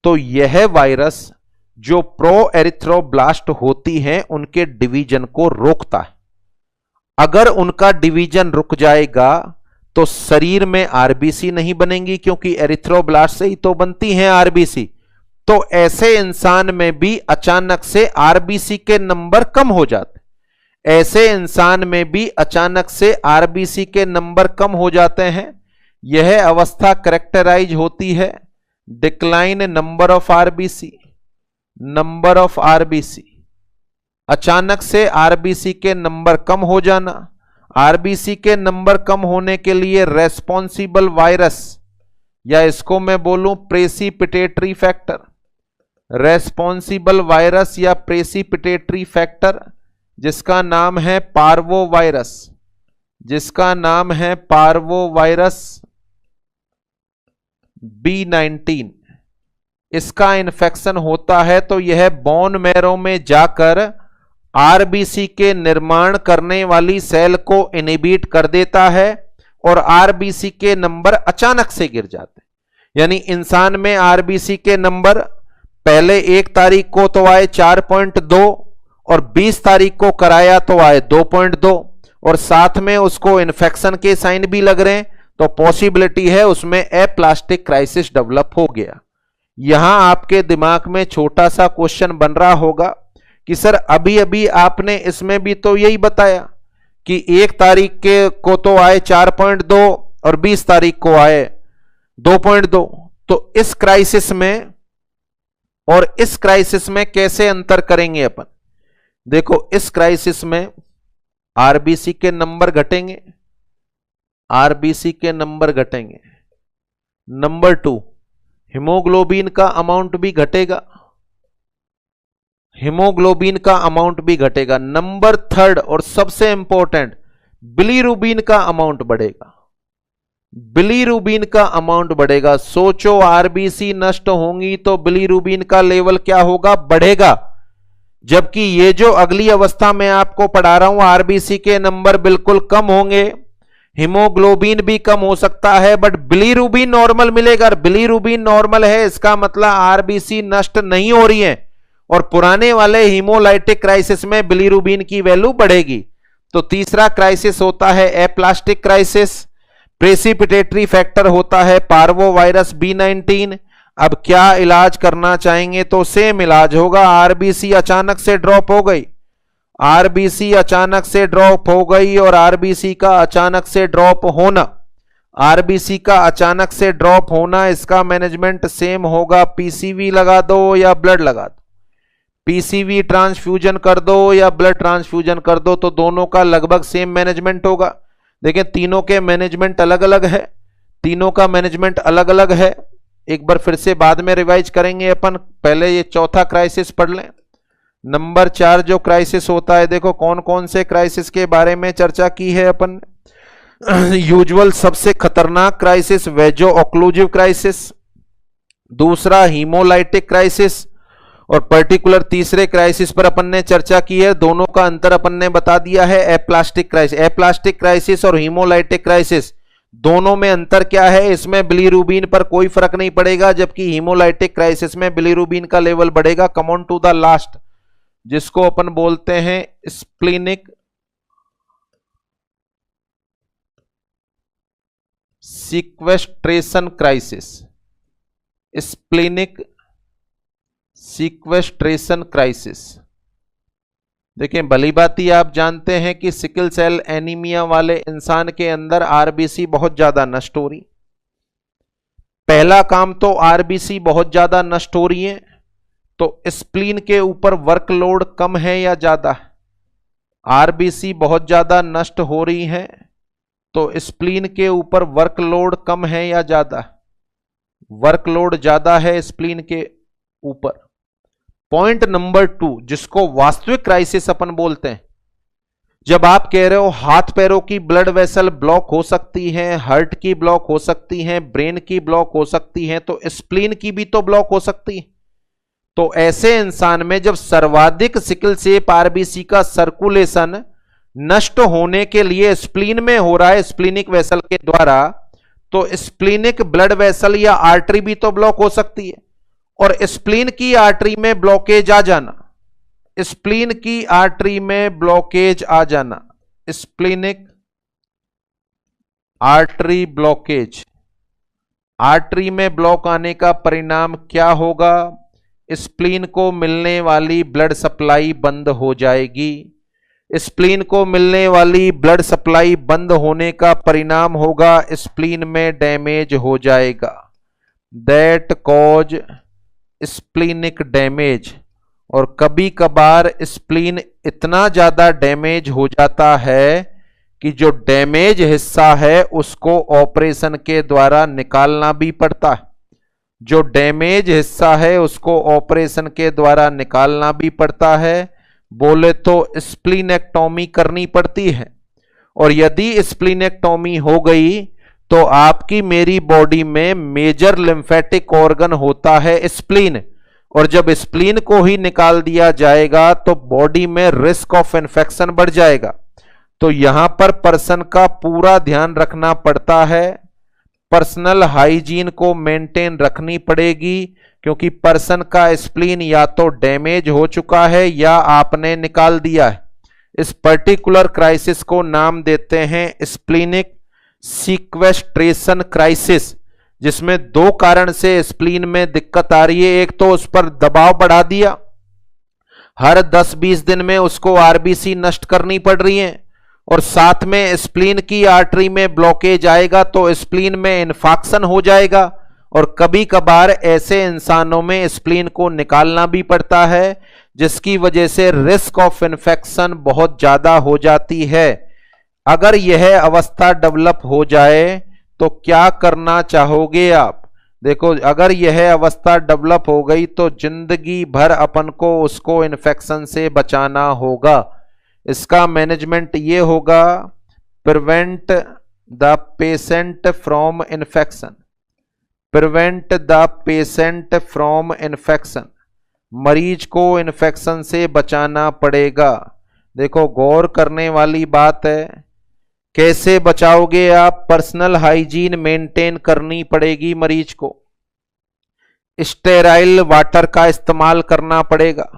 तो यह वायरस जो प्रो एरिथ्रोब्लास्ट होती हैं उनके डिवीजन को रोकता है। अगर उनका डिवीजन रुक जाएगा तो शरीर में आरबीसी नहीं बनेंगी, क्योंकि एरिथ्रोब्लास्ट से ही तो बनती हैं आरबीसी। तो ऐसे इंसान में भी अचानक से आरबीसी के नंबर कम हो जाते, ऐसे इंसान में भी अचानक से आरबीसी के नंबर कम हो जाते हैं। यह अवस्था कैरेक्टराइज होती है decline number of RBC, number of RBC. अचानक से आरबीसी के नंबर कम हो जाना। आरबीसी के नंबर कम होने के लिए रेस्पॉन्सिबल वायरस, या इसको मैं बोलूं प्रेसिपिटेटरी फैक्टर, रेस्पॉन्सिबल वायरस या प्रेसिपिटेटरी फैक्टर जिसका नाम है पार्वोवायरस, जिसका नाम है पार्वोवायरस B19, इसका इन्फेक्शन होता है तो यह बोन मैरो में जाकर आरबीसी के निर्माण करने वाली सेल को इनहिबिट कर देता है और आरबीसी के नंबर अचानक से गिर जाते हैं। यानी इंसान में आरबीसी के नंबर पहले 1 तारीख को तो आए 4.2 और 20 तारीख को कराया तो आए 2.2 और साथ में उसको इन्फेक्शन के साइन भी लग रहे हैं, तो पॉसिबिलिटी है उसमें एप्लास्टिक क्राइसिस डेवलप हो गया। यहां आपके दिमाग में छोटा सा क्वेश्चन बन रहा होगा कि सर अभी अभी आपने इसमें भी तो यही बताया कि 1 तारीख के को तो आए 4.2 और 20 तारीख को आए 2.2, तो इस क्राइसिस में और इस क्राइसिस में कैसे अंतर करेंगे अपन? देखो, इस क्राइसिस में आरबीसी के नंबर घटेंगे, आरबीसी के नंबर घटेंगे। नंबर 2, हीमोग्लोबिन का अमाउंट भी घटेगा, हीमोग्लोबिन का अमाउंट भी घटेगा। नंबर 3 और सबसे इंपॉर्टेंट, बिलीरुबिन का अमाउंट बढ़ेगा, बिलीरुबिन का अमाउंट बढ़ेगा। सोचो, आरबीसी नष्ट होंगी तो बिलीरुबिन का लेवल क्या होगा? बढ़ेगा। जबकि ये जो अगली अवस्था मैं आपको पढ़ा रहा हूं, आरबीसी के नंबर बिल्कुल कम होंगे, हीमोग्लोबिन भी कम हो सकता है, बट बिलीरुबिन नॉर्मल मिलेगा। बिलीरुबिन नॉर्मल है, इसका मतलब आरबीसी नष्ट नहीं हो रही है और पुराने वाले हीमोलाइटिक क्राइसिस में बिलीरुबिन की वैल्यू बढ़ेगी। तो तीसरा क्राइसिस होता है एप्लास्टिक क्राइसिस। प्रेसिपिटेटरी फैक्टर होता है पार्वोवायरस B19। अब क्या इलाज करना चाहेंगे? तो सेम इलाज होगा। आरबीसी अचानक से ड्रॉप हो गई, आरबीसी अचानक से ड्रॉप हो गई और आरबीसी का अचानक से ड्रॉप होना, आरबीसी का अचानक से ड्रॉप होना, इसका मैनेजमेंट सेम होगा। पीसीवी लगा दो या ब्लड लगा दो, पीसीवी ट्रांसफ्यूजन कर दो या ब्लड ट्रांसफ्यूजन कर दो, तो दोनों का लगभग सेम मैनेजमेंट होगा। देखिए, तीनों के मैनेजमेंट अलग अलग है, तीनों का मैनेजमेंट अलग अलग है। एक बार फिर से बाद में रिवाइज करेंगे अपन, पहले ये चौथा क्राइसिस पढ़ लें। नंबर 4 जो क्राइसिस होता है, देखो कौन कौन से क्राइसिस के बारे में चर्चा की है अपन। यूजुअल सबसे खतरनाक क्राइसिस वेजो ऑक्लूसिव क्राइसिस, दूसरा हीमोलाइटिक क्राइसिस और पर्टिकुलर तीसरे क्राइसिस पर अपन ने चर्चा की है। दोनों का अंतर अपन ने बता दिया है, एप्लास्टिक क्राइसिस। एप्लास्टिक क्राइसिस और हीमोलाइटिक क्राइसिस दोनों में अंतर क्या है? इसमें बिलीरुबिन पर कोई फर्क नहीं पड़ेगा, जबकि हीमोलाइटिक क्राइसिस में बिलीरुबिन का लेवल बढ़ेगा। Come on to the last, जिसको अपन बोलते हैं splenic sequestration crisis, splenic sequestration crisis. देखिए, भली बात आप जानते हैं कि सिकल सेल एनीमिया वाले इंसान के अंदर आरबीसी बहुत ज्यादा नष्ट हो रही। पहला काम तो आरबीसी बहुत ज्यादा नष्ट हो रही है, तो स्प्लीन के ऊपर वर्कलोड कम है या ज्यादा है? आरबीसी बहुत ज्यादा नष्ट हो रही है, तो स्प्लीन के ऊपर वर्कलोड कम है या ज्यादा? वर्कलोड ज्यादा है स्प्लीन के ऊपर। पॉइंट नंबर 2, जिसको वास्तविक क्राइसिस अपन बोलते हैं, जब आप कह रहे हो हाथ पैरों की ब्लड वेसल ब्लॉक हो सकती है, हार्ट की ब्लॉक हो सकती है, ब्रेन की ब्लॉक हो सकती है, तो स्प्लीन की भी तो ब्लॉक हो सकती है। तो ऐसे इंसान में जब सर्वाधिक सिकल सेप आरबीसी का सर्कुलेशन नष्ट होने के लिए स्प्लीन में हो रहा है, स्प्लीनिक वेसल के द्वारा, तो स्प्लीनिक ब्लड वेसल या आर्टरी भी तो ब्लॉक हो सकती है। और स्प्लीन की आर्टरी में ब्लॉकेज आ जाना, स्प्लीन की आर्टरी में ब्लॉकेज आ जाना, स्प्लीनिक आर्टरी ब्लॉकेज, आर्टरी में ब्लॉक आने का परिणाम क्या होगा? स्प्लीन को मिलने वाली ब्लड सप्लाई बंद हो जाएगी। स्प्लीन को मिलने वाली ब्लड सप्लाई बंद होने का परिणाम होगा स्प्लीन में डैमेज हो जाएगा। That cause splenic damage. और कभी कभार स्प्लीन इतना ज्यादा डैमेज हो जाता है कि जो डैमेज हिस्सा है उसको ऑपरेशन के द्वारा निकालना भी पड़ता है। जो डैमेज हिस्सा है उसको ऑपरेशन के द्वारा निकालना भी पड़ता है, बोले तो स्प्लीनेक्टोमी करनी पड़ती है। और यदि स्प्लीनेक्टोमी हो गई तो आपकी मेरी बॉडी में मेजर लिम्फेटिक ऑर्गन होता है स्प्लीन, और जब स्प्लीन को ही निकाल दिया जाएगा तो बॉडी में रिस्क ऑफ इन्फेक्शन बढ़ जाएगा। तो यहां पर पर्सन का पूरा ध्यान रखना पड़ता है, पर्सनल हाइजीन को मेंटेन रखनी पड़ेगी, क्योंकि पर्सन का स्प्लीन या तो डैमेज हो चुका है या आपने निकाल दिया है। इस पर्टिकुलर क्राइसिस को नाम देते हैं स्प्लीनिक सीक्वेस्ट्रेशन क्राइसिस, जिसमें दो कारण से स्प्लीन में दिक्कत आ रही है। एक तो उस पर दबाव बढ़ा दिया, हर 10-20 दिन में उसको आरबीसी नष्ट करनी पड़ रही है, और साथ में स्प्लीन की आर्टरी में ब्लॉकेज आएगा तो स्प्लीन में इन्फेक्शन हो जाएगा। और कभी कभार ऐसे इंसानों में स्प्लीन को निकालना भी पड़ता है, जिसकी वजह से रिस्क ऑफ इन्फेक्शन बहुत ज्यादा हो जाती है। अगर यह अवस्था डेवलप हो जाए तो क्या करना चाहोगे आप? देखो, अगर यह अवस्था डेवलप हो गई तो जिंदगी भर अपन को उसको इन्फेक्शन से बचाना होगा। इसका मैनेजमेंट ये होगा, prevent the patient from infection, prevent the patient from infection. मरीज को इन्फेक्शन से बचाना पड़ेगा। देखो, गौर करने वाली बात है, कैसे बचाओगे आप? पर्सनल हाइजीन मेंटेन करनी पड़ेगी मरीज को, स्टेराइल वाटर का इस्तेमाल करना पड़ेगा,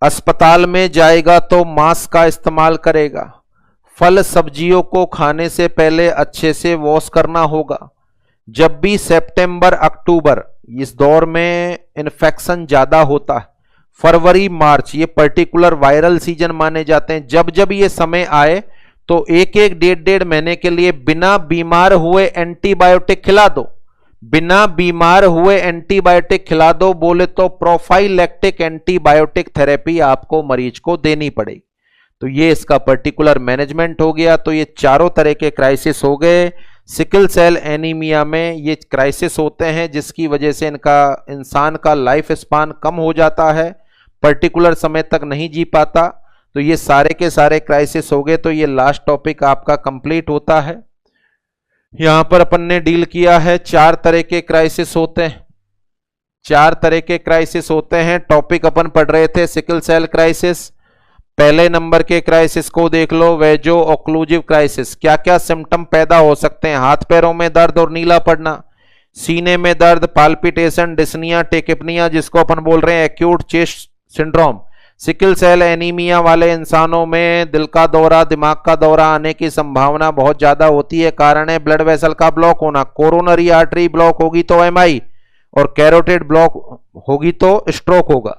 अस्पताल में जाएगा तो मास्क का इस्तेमाल करेगा, फल सब्जियों को खाने से पहले अच्छे से वॉश करना होगा। जब भी सितंबर अक्टूबर इस दौर में इन्फेक्शन ज्यादा होता है, फरवरी मार्च ये पर्टिकुलर वायरल सीजन माने जाते हैं, जब जब ये समय आए तो एक एक डेढ़ महीने के लिए बिना बीमार हुए एंटीबायोटिक खिला दो, बिना बीमार हुए एंटीबायोटिक खिला दो, बोले तो प्रोफाइलैक्टिक एंटीबायोटिक थेरेपी आपको मरीज को देनी पड़ेगी। तो ये इसका पर्टिकुलर मैनेजमेंट हो गया। तो ये चारों तरह के क्राइसिस हो गए। सिकल सेल एनीमिया में ये क्राइसिस होते हैं जिसकी वजह से इंसान का लाइफ स्पान कम हो जाता है, पर्टिकुलर समय तक नहीं जी पाता। तो ये सारे के सारे क्राइसिस हो गए। तो ये लास्ट टॉपिक आपका कंप्लीट होता है। यहां पर अपन ने डील किया है, 4 तरह के क्राइसिस होते हैं, 4 तरह के क्राइसिस होते हैं। टॉपिक अपन पढ़ रहे थे सिकल सेल क्राइसिस। पहले नंबर के क्राइसिस को देख लो, वेजो ऑक्लूसिव क्राइसिस। क्या क्या सिम्टम पैदा हो सकते हैं? हाथ पैरों में दर्द और नीला पड़ना, सीने में दर्द, पाल्पिटेशन, डिस्निया, टेकिपनिया जिसको अपन बोल रहे हैं acute chest syndrome. Sickle cell anaemia वाले इंसानों में दिल का दौरा, दिमाग का दौरा आने की संभावना बहुत ज्यादा होती है। कारण है ब्लड वेसल का ब्लॉक होना। कोरोनरी आर्टरी ब्लॉक होगी तो एमआई, और कैरोटिड ब्लॉक होगी तो स्ट्रोक होगा।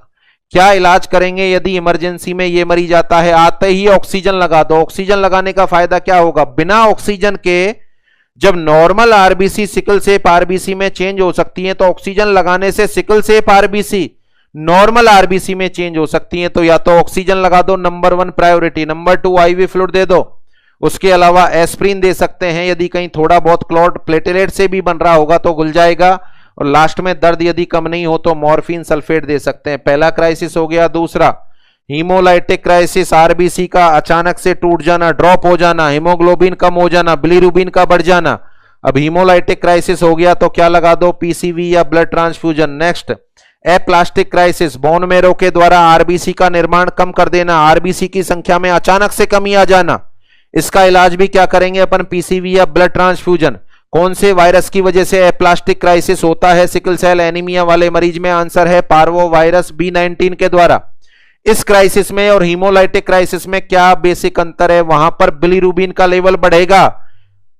क्या इलाज करेंगे यदि इमरजेंसी में ये मरीज आता है? आते ही ऑक्सीजन लगा दो। ऑक्सीजन लगाने का फायदा क्या होगा? बिना ऑक्सीजन के जब normal RBC sickle shape RBC में चेंज हो सकती है, तो ऑक्सीजन लगाने से sickle shape RBC normal RBC में चेंज हो सकती है। तो या तो ऑक्सीजन लगा दो, number 1 priority. Number 2 IV fluid दे दो। उसके अलावा एस्प्रिन दे सकते हैं, यदि कहीं थोड़ा बहुत क्लॉट प्लेटलेट से भी बन रहा होगा तो घुल जाएगा। और लास्ट में दर्द यदि कम नहीं हो तो मॉर्फिन सल्फेट दे सकते हैं। पहला क्राइसिस हो गया। दूसरा हीमोलाइटिक क्राइसिस, आरबीसी का अचानक से टूट जाना, ड्रॉप हो जाना, हीमोग्लोबिन कम हो जाना, बिलीरुबिन का बढ़ जाना। अब हीमोलाइटिक क्राइसिस हो गया तो क्या लगा दो? पीसीवी या blood transfusion. Next aplastic crisis, bone marrow के द्वारा आरबीसी का निर्माण कम कर देना, आरबीसी की संख्या में अचानक से कमी आ जाना। इसका इलाज भी क्या करेंगे अपन? पीसीवी या ब्लड ट्रांसफ्यूजन। कौन से वायरस की वजह से एप्लास्टिक क्राइसिस होता है सिकल सेल एनीमिया वाले मरीज में? आंसर है पार्वो वायरस B19 के द्वारा। इस क्राइसिस में और हीमोलाइटिक क्राइसिस में क्या बेसिक अंतर है? वहां पर बिलीरुबिन का लेवल बढ़ेगा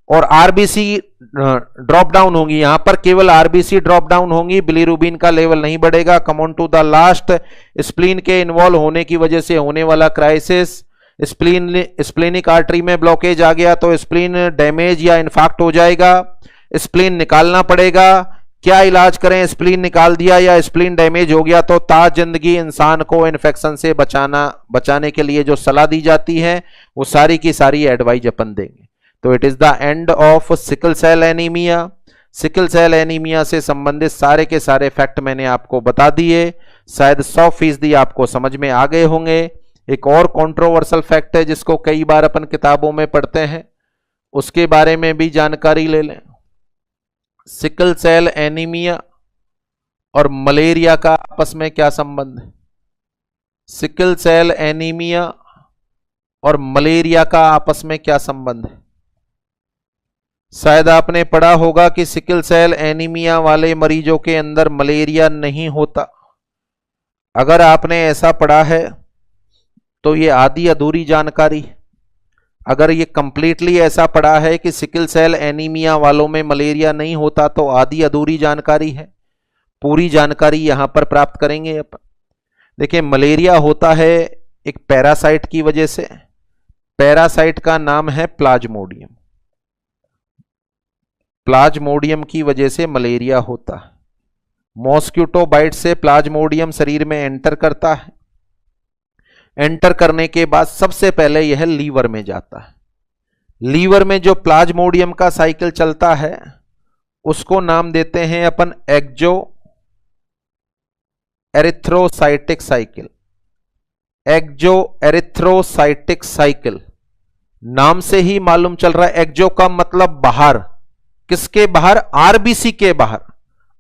और आरबीसी ड्रॉप डाउन होंगी। यहां पर केवल आरबीसी ड्रॉप डाउन होंगी, बिलीरुबिन का लेवल नहीं बढ़ेगा। Come on to the last, spleen के इन्वॉल्व होने की वजह से होने वाला क्राइसिस। स्प्लीनिक आर्टरी में ब्लॉकेज आ गया तो स्प्लीन डैमेज या इन्फेक्ट हो जाएगा, स्प्लीन निकालना पड़ेगा। क्या इलाज करें? स्प्लीन निकाल दिया या स्प्लीन डैमेज हो गया तो ताज जिंदगी इंसान को इन्फेक्शन से बचाने के लिए जो सलाह दी जाती है वो सारी की सारी एडवाइज अपन देंगे। तो it is the end of sickle cell anaemia. Sickle cell anaemia से संबंधित सारे के सारे फैक्ट मैंने आपको बता दिए। शायद 100% आपको समझ में आ गए होंगे। एक और कंट्रोवर्शियल फैक्ट है जिसको कई बार अपन किताबों में पढ़ते हैं, उसके बारे में भी जानकारी ले लें। सिकल सेल एनीमिया और मलेरिया का आपस में क्या संबंध है? सिकल सेल एनीमिया और मलेरिया का आपस में क्या संबंध है? शायद आपने पढ़ा होगा कि सिकल सेल एनीमिया वाले मरीजों के अंदर मलेरिया नहीं होता। अगर आपने ऐसा पढ़ा है तो ये आधी अधूरी जानकारी। अगर ये कंप्लीटली ऐसा पढ़ा है कि सिकल सेल एनीमिया वालों में मलेरिया नहीं होता तो आधी अधूरी जानकारी है। पूरी जानकारी यहां पर प्राप्त करेंगे अपन। देखिए, मलेरिया होता है एक पैरासाइट की वजह से। पैरासाइट का नाम है प्लाज्मोडियम। प्लाज्मोडियम की वजह से मलेरिया होता है। मॉस्किटो बाइट से प्लाज्मोडियम शरीर में एंटर करता है। एंटर करने के बाद सबसे पहले यह लीवर में जाता है। लीवर में जो प्लाज्मोडियम का साइकिल चलता है उसको नाम देते हैं अपन एक्सो एरिथ्रोसाइटिक साइकिल। एक्सो एरिथ्रोसाइटिक साइकिल नाम से ही मालूम चल रहा है। एक्सो का मतलब बाहर। किसके बाहर? आरबीसी के बाहर।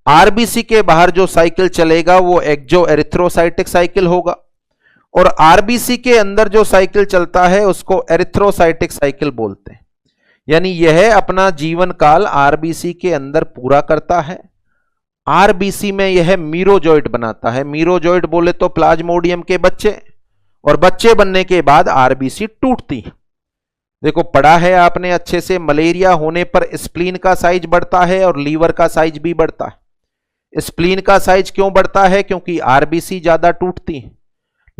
आरबीसी के बाहर जो साइकिल चलेगा वो एक्सो एरिथ्रोसाइटिक साइकिल होगा, और आरबीसी के अंदर जो साइकिल चलता है उसको एरिथ्रोसाइटिक साइकिल बोलते हैं। यानी यह अपना जीवन काल आरबीसी के अंदर पूरा करता है। आरबीसी में यह मीरोजॉइट बनाता है। मीरोजॉइट बोले तो प्लाज्मोडियम के बच्चे, और बच्चे बनने के बाद आरबीसी टूटती है। देखो, पढ़ा है आपने अच्छे से, मलेरिया होने पर स्प्लीन का साइज बढ़ता है और लीवर का साइज भी बढ़ता है। स्प्लीन का साइज क्यों बढ़ता है? क्योंकि आरबीसी ज्यादा टूटती है।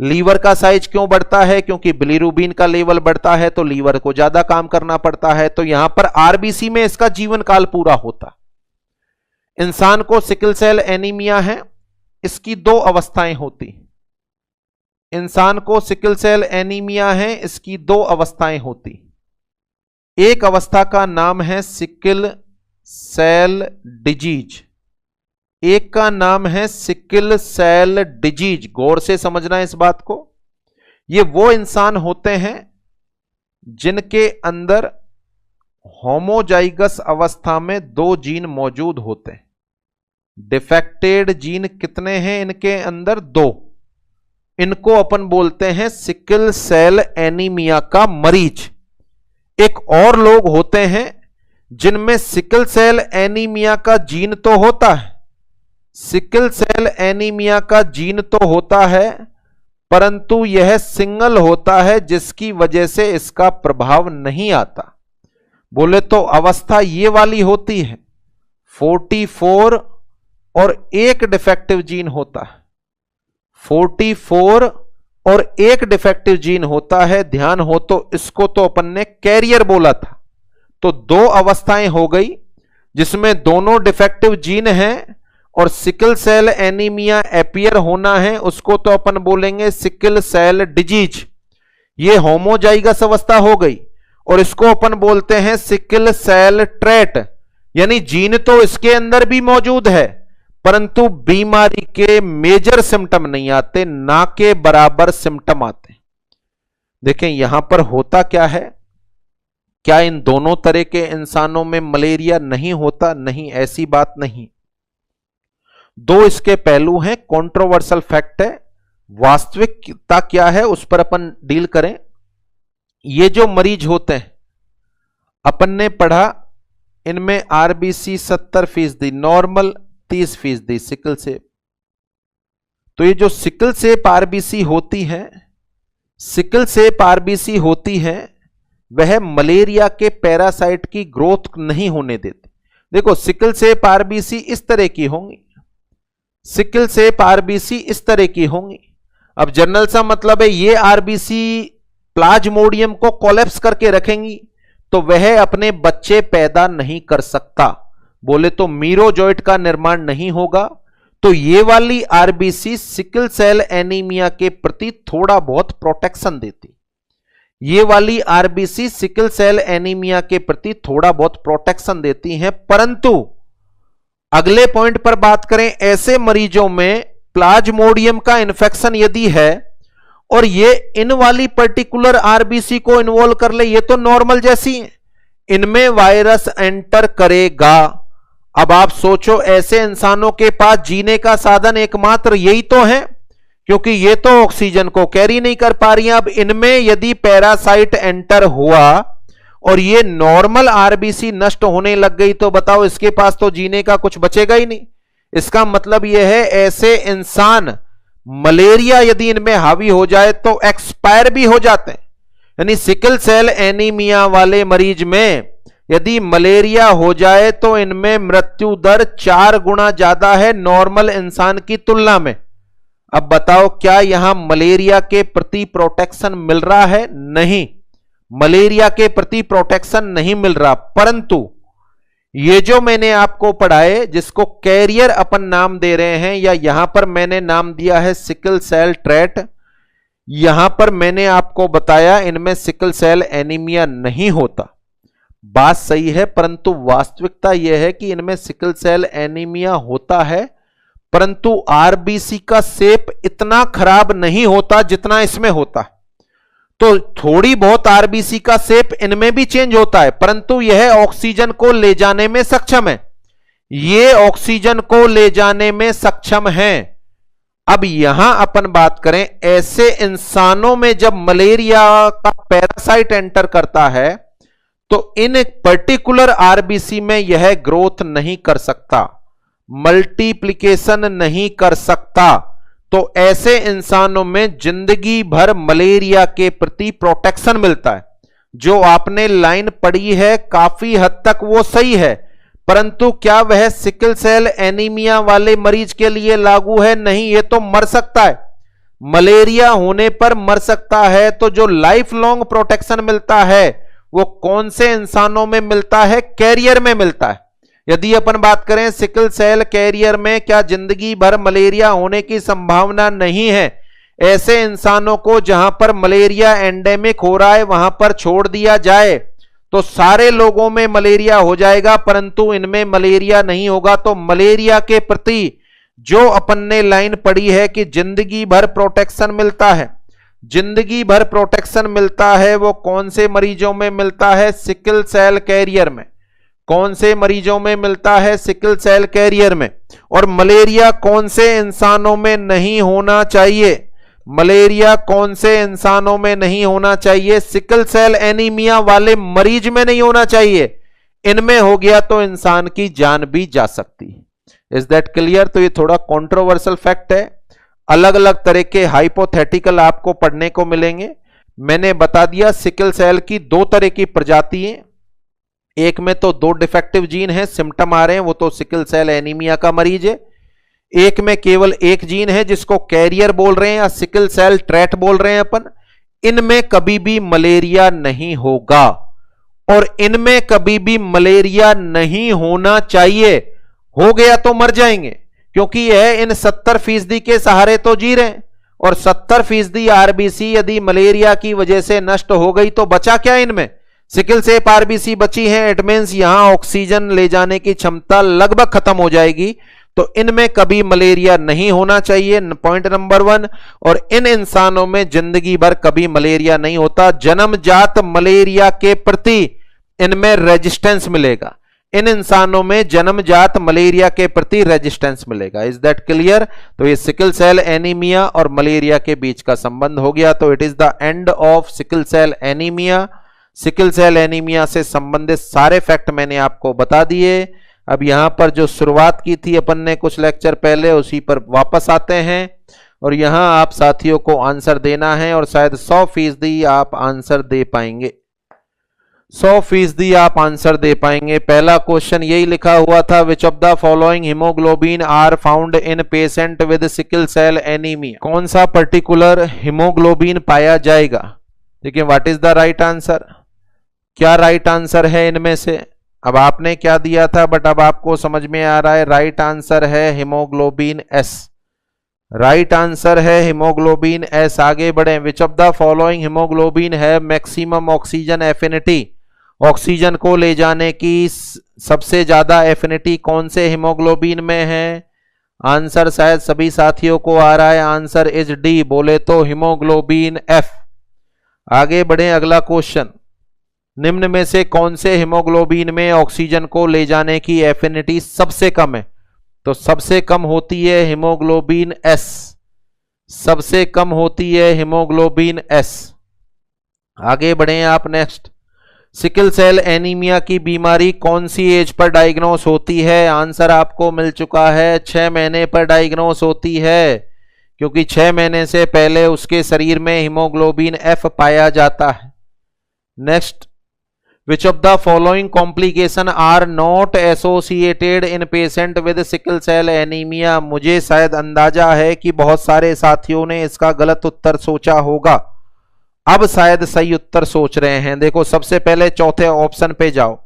लीवर का साइज क्यों बढ़ता है? क्योंकि बिलीरुबिन का लेवल बढ़ता है तो लीवर को ज्यादा काम करना पड़ता है। तो यहां पर आरबीसी में इसका जीवन काल पूरा होता। इंसान को सिकल सेल एनीमिया है, इसकी दो अवस्थाएं होती। इंसान को सिकल सेल एनीमिया है, इसकी दो अवस्थाएं होती। एक अवस्था का नाम है सिकल सेल डिजीज, एक का नाम है सिकल सेल डिजीज। गौर से समझना इस बात को। ये वो इंसान होते हैं जिनके अंदर होमोजाइगस अवस्था में दो जीन मौजूद होते हैं। डिफेक्टेड जीन कितने हैं इनके अंदर? दो। इनको अपन बोलते हैं सिकल सेल एनीमिया का मरीज। एक और लोग होते हैं जिनमें सिकल सेल एनीमिया का जीन तो होता है, सिकल सेल एनीमिया का जीन तो होता है, परंतु यह सिंगल होता है जिसकी वजह से इसका प्रभाव नहीं आता। बोले तो अवस्था ये वाली होती है। 44 और एक डिफेक्टिव जीन होता है। 44 और एक डिफेक्टिव जीन होता है। ध्यान हो तो इसको तो अपन ने कैरियर बोला था। तो दो अवस्थाएं हो गई जिसमें दोनों डिफेक्टिव जीन हैं और सिकल सेल एनीमिया अपीयर होना है, उसको तो अपन बोलेंगे सिकल सेल डिजीज। ये होमोजाइगस अवस्था हो गई और इसको अपन बोलते हैं सिकल सेल ट्रेट। यानी जीन तो इसके अंदर भी मौजूद है परंतु बीमारी के मेजर सिम्टम नहीं आते, ना के बराबर सिम्टम आते। देखें यहां पर होता क्या है। क्या इन दोनों तरह के इंसानों में मलेरिया नहीं होता? नहीं, ऐसी बात नहीं। दो इसके पहलू हैं। कंट्रोवर्शियल फैक्ट है। वास्तविकता क्या है उस पर अपन डील करें। ये जो मरीज होते हैं अपन ने पढ़ा, इनमें आरबीसी 70% नॉर्मल, 30% सिकल सेप। तो ये जो सिकल सेप आरबीसी होती है, सिकल सेप आरबीसी होती है, वह मलेरिया के पैरासाइट की ग्रोथ नहीं होने देती। देखो, सिकल सेप आरबीसी इस तरह की होंगी, सिकल सेप आरबीसी इस तरह की होंगी। अब जनरल सा मतलब है ये आरबीसी प्लाज्मोडियम को कोलैप्स करके रखेंगी तो वह अपने बच्चे पैदा नहीं कर सकता। बोले तो मीरोजॉइट का निर्माण नहीं होगा। तो ये वाली आरबीसी सिकल सेल एनीमिया के प्रति थोड़ा बहुत प्रोटेक्शन देती। ये वाली आरबीसी सिकल सेल एनीमिया के प्रति थोड़ा बहुत प्रोटेक्शन देती हैं, परंतु अगले पॉइंट पर बात करें, ऐसे मरीजों में प्लाज्मोडियम का इन्फेक्शन यदि है और ये इन वाली पर्टिकुलर आरबीसी को इन्वॉल्व कर ले, ये तो नॉर्मल जैसी है, इनमें वायरस एंटर करेगा अब आप सोचो, ऐसे इंसानों के पास जीने का साधन एकमात्र यही तो है, क्योंकि ये तो ऑक्सीजन को कैरी नहीं कर पा रही हैं। अब इनमें यदि पैरासाइट एंटर हुआ और ये नॉर्मल आरबीसी नष्ट होने लग गई, तो बताओ इसके पास तो जीने का कुछ बचेगा ही नहीं। इसका मतलब यह है ऐसे इंसान मलेरिया यदि इनमें हावी हो जाए तो एक्सपायर भी हो जाते हैं। यानी सिकल सेल एनीमिया वाले मरीज में यदि मलेरिया हो जाए तो इनमें मृत्यु दर 4 गुना ज्यादा है नॉर्मल इंसान की तुलना में। अब बताओ क्या यहां मलेरिया के प्रति प्रोटेक्शन मिल रहा है? नहीं, मलेरिया के प्रति प्रोटेक्शन नहीं मिल रहा। परंतु ये जो मैंने आपको पढ़ाए, जिसको कैरियर अपन नाम दे रहे हैं, या यहां पर मैंने नाम दिया है सिकल सेल ट्रेट, यहां पर मैंने आपको बताया इनमें सिकल सेल एनीमिया नहीं होता। बात सही है, परंतु वास्तविकता यह है कि इनमें सिकल सेल एनीमिया होता है, परंतु आरबीसी का शेप इतना खराब नहीं होता जितना इसमें होता है। तो थोड़ी बहुत आरबीसी का शेप इनमें भी चेंज होता है, परंतु यह ऑक्सीजन को ले जाने में सक्षम है। ये ऑक्सीजन को ले जाने में सक्षम है। अब यहां अपन बात करें, ऐसे इंसानों में जब मलेरिया का पैरासाइट एंटर करता है तो इन पर्टिकुलर आरबीसी में यह ग्रोथ नहीं कर सकता, मल्टीप्लिकेशन नहीं कर सकता। तो ऐसे इंसानों में जिंदगी भर मलेरिया के प्रति प्रोटेक्शन मिलता है। जो आपने लाइन पढ़ी है काफी हद तक वो सही है, परंतु क्या वह सिकल सेल एनीमिया वाले मरीज के लिए लागू है? नहीं, ये तो मर सकता है, मलेरिया होने पर मर सकता है। तो जो लाइफ लॉन्ग प्रोटेक्शन मिलता है वो कौन से इंसानों में मिलता है? कैरियर में मिलता है। यदि अपन बात करें सिकल सेल कैरियर में क्या जिंदगी भर मलेरिया होने की संभावना नहीं है? ऐसे इंसानों को जहां पर मलेरिया एंडेमिक हो रहा है वहां पर छोड़ दिया जाए तो सारे लोगों में मलेरिया हो जाएगा, परंतु इनमें मलेरिया नहीं होगा। तो मलेरिया के प्रति जो अपन ने लाइन पढ़ी है कि जिंदगी भर प्रोटेक्शन मिलता है, जिंदगी भर प्रोटेक्शन मिलता है, वो कौन से मरीजों में मिलता है? सिकल सेल कैरियर में। कौन से मरीजों में मिलता है? सिकल सेल कैरियर में। और मलेरिया कौन से इंसानों में नहीं होना चाहिए? मलेरिया कौन से इंसानों में नहीं होना चाहिए? सिकल सेल एनीमिया वाले मरीज में नहीं होना चाहिए। इनमें हो गया तो इंसान की जान भी जा सकती है। Is that clear? तो ये थोड़ा कंट्रोवर्शियल फैक्ट है। अलग अलग तरह के हाइपोथेटिकल आपको पढ़ने को मिलेंगे। मैंने बता दिया सिकल सेल की 2 तरह की प्रजाति है। एक में तो 2 डिफेक्टिव जीन है, सिम्टम आ रहे हैं, वो तो सिकल सेल एनीमिया का मरीज है। एक में केवल 1 जीन है जिसको कैरियर बोल रहे हैं या सिकल सेल ट्रेट बोल रहे हैं अपन। इनमें कभी भी मलेरिया नहीं होगा और इनमें कभी भी मलेरिया नहीं होना चाहिए। हो गया तो मर जाएंगे, क्योंकि यह इन 70% के सहारे तो जी रहे हैं। और 70% आरबीसी यदि मलेरिया की वजह से नष्ट हो गई तो बचा क्या? इनमें सिकल सेल आरबीसी बची है। इट मींस यहां ऑक्सीजन ले जाने की क्षमता लगभग खत्म हो जाएगी। तो इनमें कभी मलेरिया नहीं होना चाहिए, पॉइंट नंबर 1। और इन इंसानों में जिंदगी भर कभी मलेरिया नहीं होता। जन्मजात मलेरिया के प्रति इनमें रेजिस्टेंस मिलेगा। इन इंसानों में जन्मजात मलेरिया के प्रति रेजिस्टेंस मिलेगा। Is that clear? तो ये सिकल सेल एनीमिया और मलेरिया के बीच का संबंध हो गया। तो it is the end of sickle cell anaemia. Sickle cell anaemia से संबंधित सारे फैक्ट मैंने आपको बता दिए। अब यहां पर जो शुरुआत की थी अपन ने कुछ लेक्चर पहले, उसी पर वापस आते हैं। और यहां आप साथियों को आंसर देना है और शायद 100% आप आंसर दे पाएंगे। 100% आप आंसर दे पाएंगे। पहला क्वेश्चन यही लिखा हुआ था, which of the following haemoglobin are found in patient with sickle cell anaemia? कौन सा पर्टिकुलर हीमोग्लोबिन पाया जाएगा? देखिए, what is the right answer? क्या राइट आंसर है इनमें से? अब आपने क्या दिया था, बट अब आपको समझ में आ रहा है। राइट आंसर है हीमोग्लोबिन एस। राइट आंसर है हीमोग्लोबिन एस। आगे बढ़े। विच ऑफ द फॉलोइंग हीमोग्लोबिन है मैक्सिमम ऑक्सीजन एफिनिटी? ऑक्सीजन को ले जाने की सबसे ज्यादा एफिनिटी कौन से हीमोग्लोबिन में है? आंसर शायद सभी साथियों को आ रहा है। आंसर इज डी, बोले तो हीमोग्लोबिन एफ। आगे बढ़े, अगला क्वेश्चन। निम्न में से कौन से हीमोग्लोबिन में ऑक्सीजन को ले जाने की एफिनिटी सबसे कम है? तो सबसे कम होती है हीमोग्लोबिन एस, सबसे कम होती है हीमोग्लोबिन एस। आगे बढ़े आप नेक्स्ट। सिकल सेल एनीमिया की बीमारी कौन सी एज पर डायग्नोस होती है? आंसर आपको मिल चुका है, 6 महीने पर डायग्नोस होती है, क्योंकि 6 महीने से पहले उसके शरीर में हीमोग्लोबिन एफ पाया जाता है। Next, which of the following complication are not associated in patient with sickle cell anaemia? मुझे शायद अंदाजा है कि बहुत सारे साथियों ने इसका गलत उत्तर सोचा होगा, अब शायद सही उत्तर सोच रहे हैं। देखो सबसे पहले चौथे ऑप्शन पे जाओ।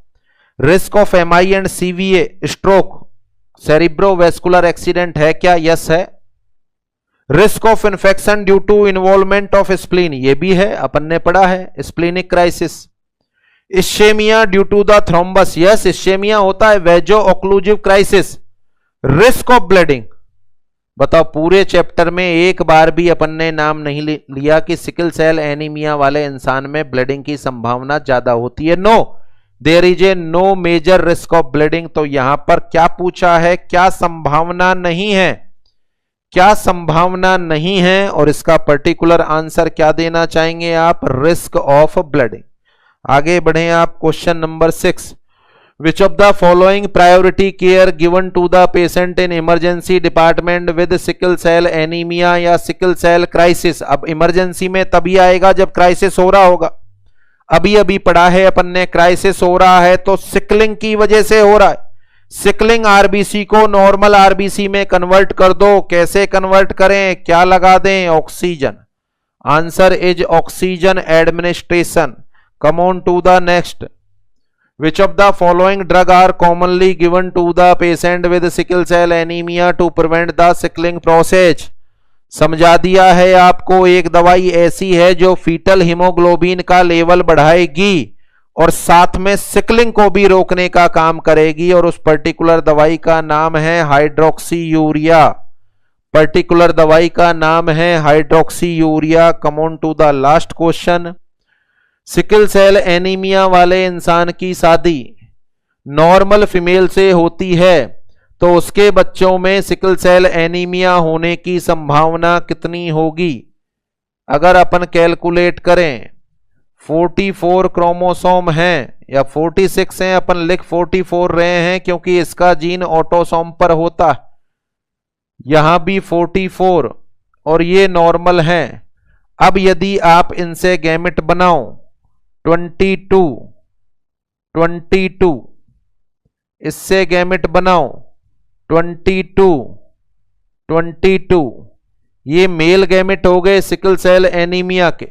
Risk of MI and CVA, stroke, cerebrovascular accident है क्या? यस है। Risk of infection due to involvement of spleen, ये भी है, अपन ने पढ़ा है, splenic crisis. Ischaemia due to the thrombus, yes ischaemia होता है। Vaso occlusive crisis, risk of bleeding. बताओ पूरे चैप्टर में एक बार भी अपन ने नाम नहीं लिया कि सिकल सेल एनीमिया वाले इंसान में ब्लीडिंग की संभावना ज्यादा होती है। No, there is a no major risk of bleeding. तो यहां पर क्या पूछा है? क्या संभावना नहीं है? क्या संभावना नहीं है? और इसका पर्टिकुलर आंसर क्या देना चाहेंगे आप? Risk of bleeding. आगे बढ़े आप। Question number 6, which of the following priority care given to the patient in emergency department with sickle cell anaemia या सिकल सेल क्राइसिस? अब इमरजेंसी में तभी आएगा जब क्राइसिस हो रहा होगा। अभी अभी पढ़ा है अपन ने, क्राइसिस हो रहा है तो सिकलिंग की वजह से हो रहा है। सिकलिंग आरबीसी को नॉर्मल आरबीसी में कन्वर्ट कर दो। कैसे कन्वर्ट करें? क्या लगा दें? Oxygen. Answer is oxygen administration. Come on to the next. Which of the following drug are commonly given to the patient with sickle cell anemia to prevent the sickling process? समझा दिया है आपको, एक दवाई ऐसी है जो फीटल हीमोग्लोबिन का लेवल बढ़ाएगी और साथ में सिकलिंग को भी रोकने का काम करेगी, और उस पर्टिकुलर दवाई का नाम है हाइड्रोक्सी यूरिया। पर्टिकुलर दवाई का नाम है hydroxyurea. Come on to the last question. Sickle cell anaemia वाले इंसान की शादी नॉर्मल फीमेल से होती है तो उसके बच्चों में सिकल सेल एनीमिया होने की संभावना कितनी होगी? अगर अपन कैलकुलेट करें, 44 क्रोमोसोम हैं या 46 हैं, अपन लिख 44 रहे हैं क्योंकि इसका जीन ऑटोसोम पर होता है। यहां भी 44 और ये नॉर्मल है। अब यदि आप इनसे गैमेट बनाओ 22, इससे गैमेट बनाओ 22, ये मेल गैमेट हो गए सिकल सेल एनीमिया के,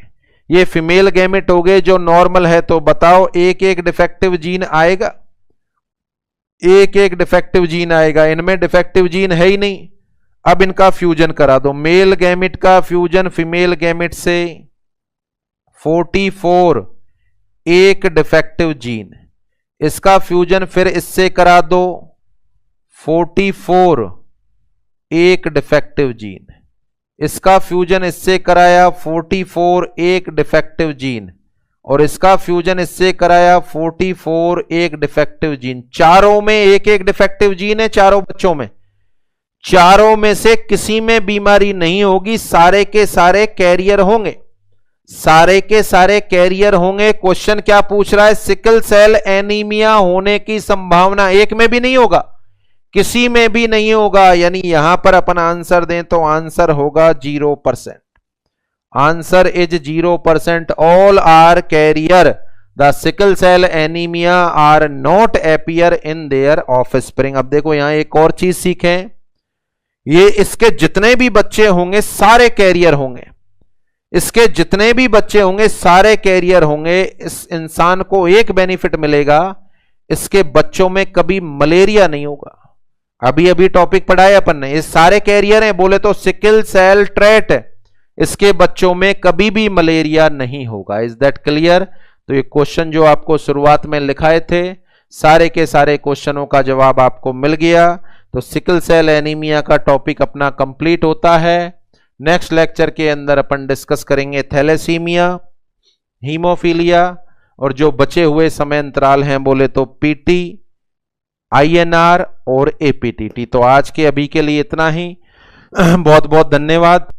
ये फीमेल गैमेट हो गए जो नॉर्मल है। तो बताओ एक एक डिफेक्टिव जीन आएगा, एक एक डिफेक्टिव जीन आएगा। इनमें डिफेक्टिव जीन है ही नहीं। अब इनका फ्यूजन करा दो, मेल गैमेट का फ्यूजन फीमेल गैमेट से, 44 एक डिफेक्टिव जीन, इसका फ्यूजन फिर इससे करा दो, 44 एक डिफेक्टिव जीन, इसका फ्यूजन इससे कराया 44 एक डिफेक्टिव जीन, और इसका फ्यूजन इससे कराया 44 एक डिफेक्टिव जीन। चारों में एक एक डिफेक्टिव जीन है, चारों बच्चों में। चारों में से किसी में बीमारी नहीं होगी, सारे के सारे कैरियर होंगे, सारे के सारे कैरियर होंगे। क्वेश्चन क्या पूछ रहा है? सिकल सेल एनीमिया होने की संभावना एक में भी नहीं होगा, किसी में भी नहीं होगा। यानी यहां पर अपन आंसर दें तो आंसर होगा 0%। Answer is 0%। All are carrier the sickle cell anaemia are not appear in their offspring. अब देखो यहां एक और चीज सीखें, ये इसके जितने भी बच्चे होंगे सारे कैरियर होंगे, इसके जितने भी बच्चे होंगे सारे कैरियर होंगे। इस इंसान को एक बेनिफिट मिलेगा, इसके बच्चों में कभी मलेरिया नहीं होगा। अभी अभी टॉपिक पढ़ाया अपन ने, ये सारे कैरियर हैं, बोले तो सिकल सेल ट्रेट, इसके बच्चों में कभी भी मलेरिया नहीं होगा। Is that clear? तो ये क्वेश्चन जो आपको शुरुआत में लिखाए थे, सारे के सारे क्वेश्चनों का जवाब आपको मिल गया। तो सिकल सेल एनीमिया का टॉपिक अपना कंप्लीट होता है। नेक्स्ट लेक्चर के अंदर अपन डिस्कस करेंगे थैलेसीमिया, हीमोफीलिया, और जो बचे हुए समय अंतराल हैं बोले तो पीटी, आईएनआर और एपीटीटी। तो आज के अभी के लिए इतना ही। बहुत बहुत धन्यवाद।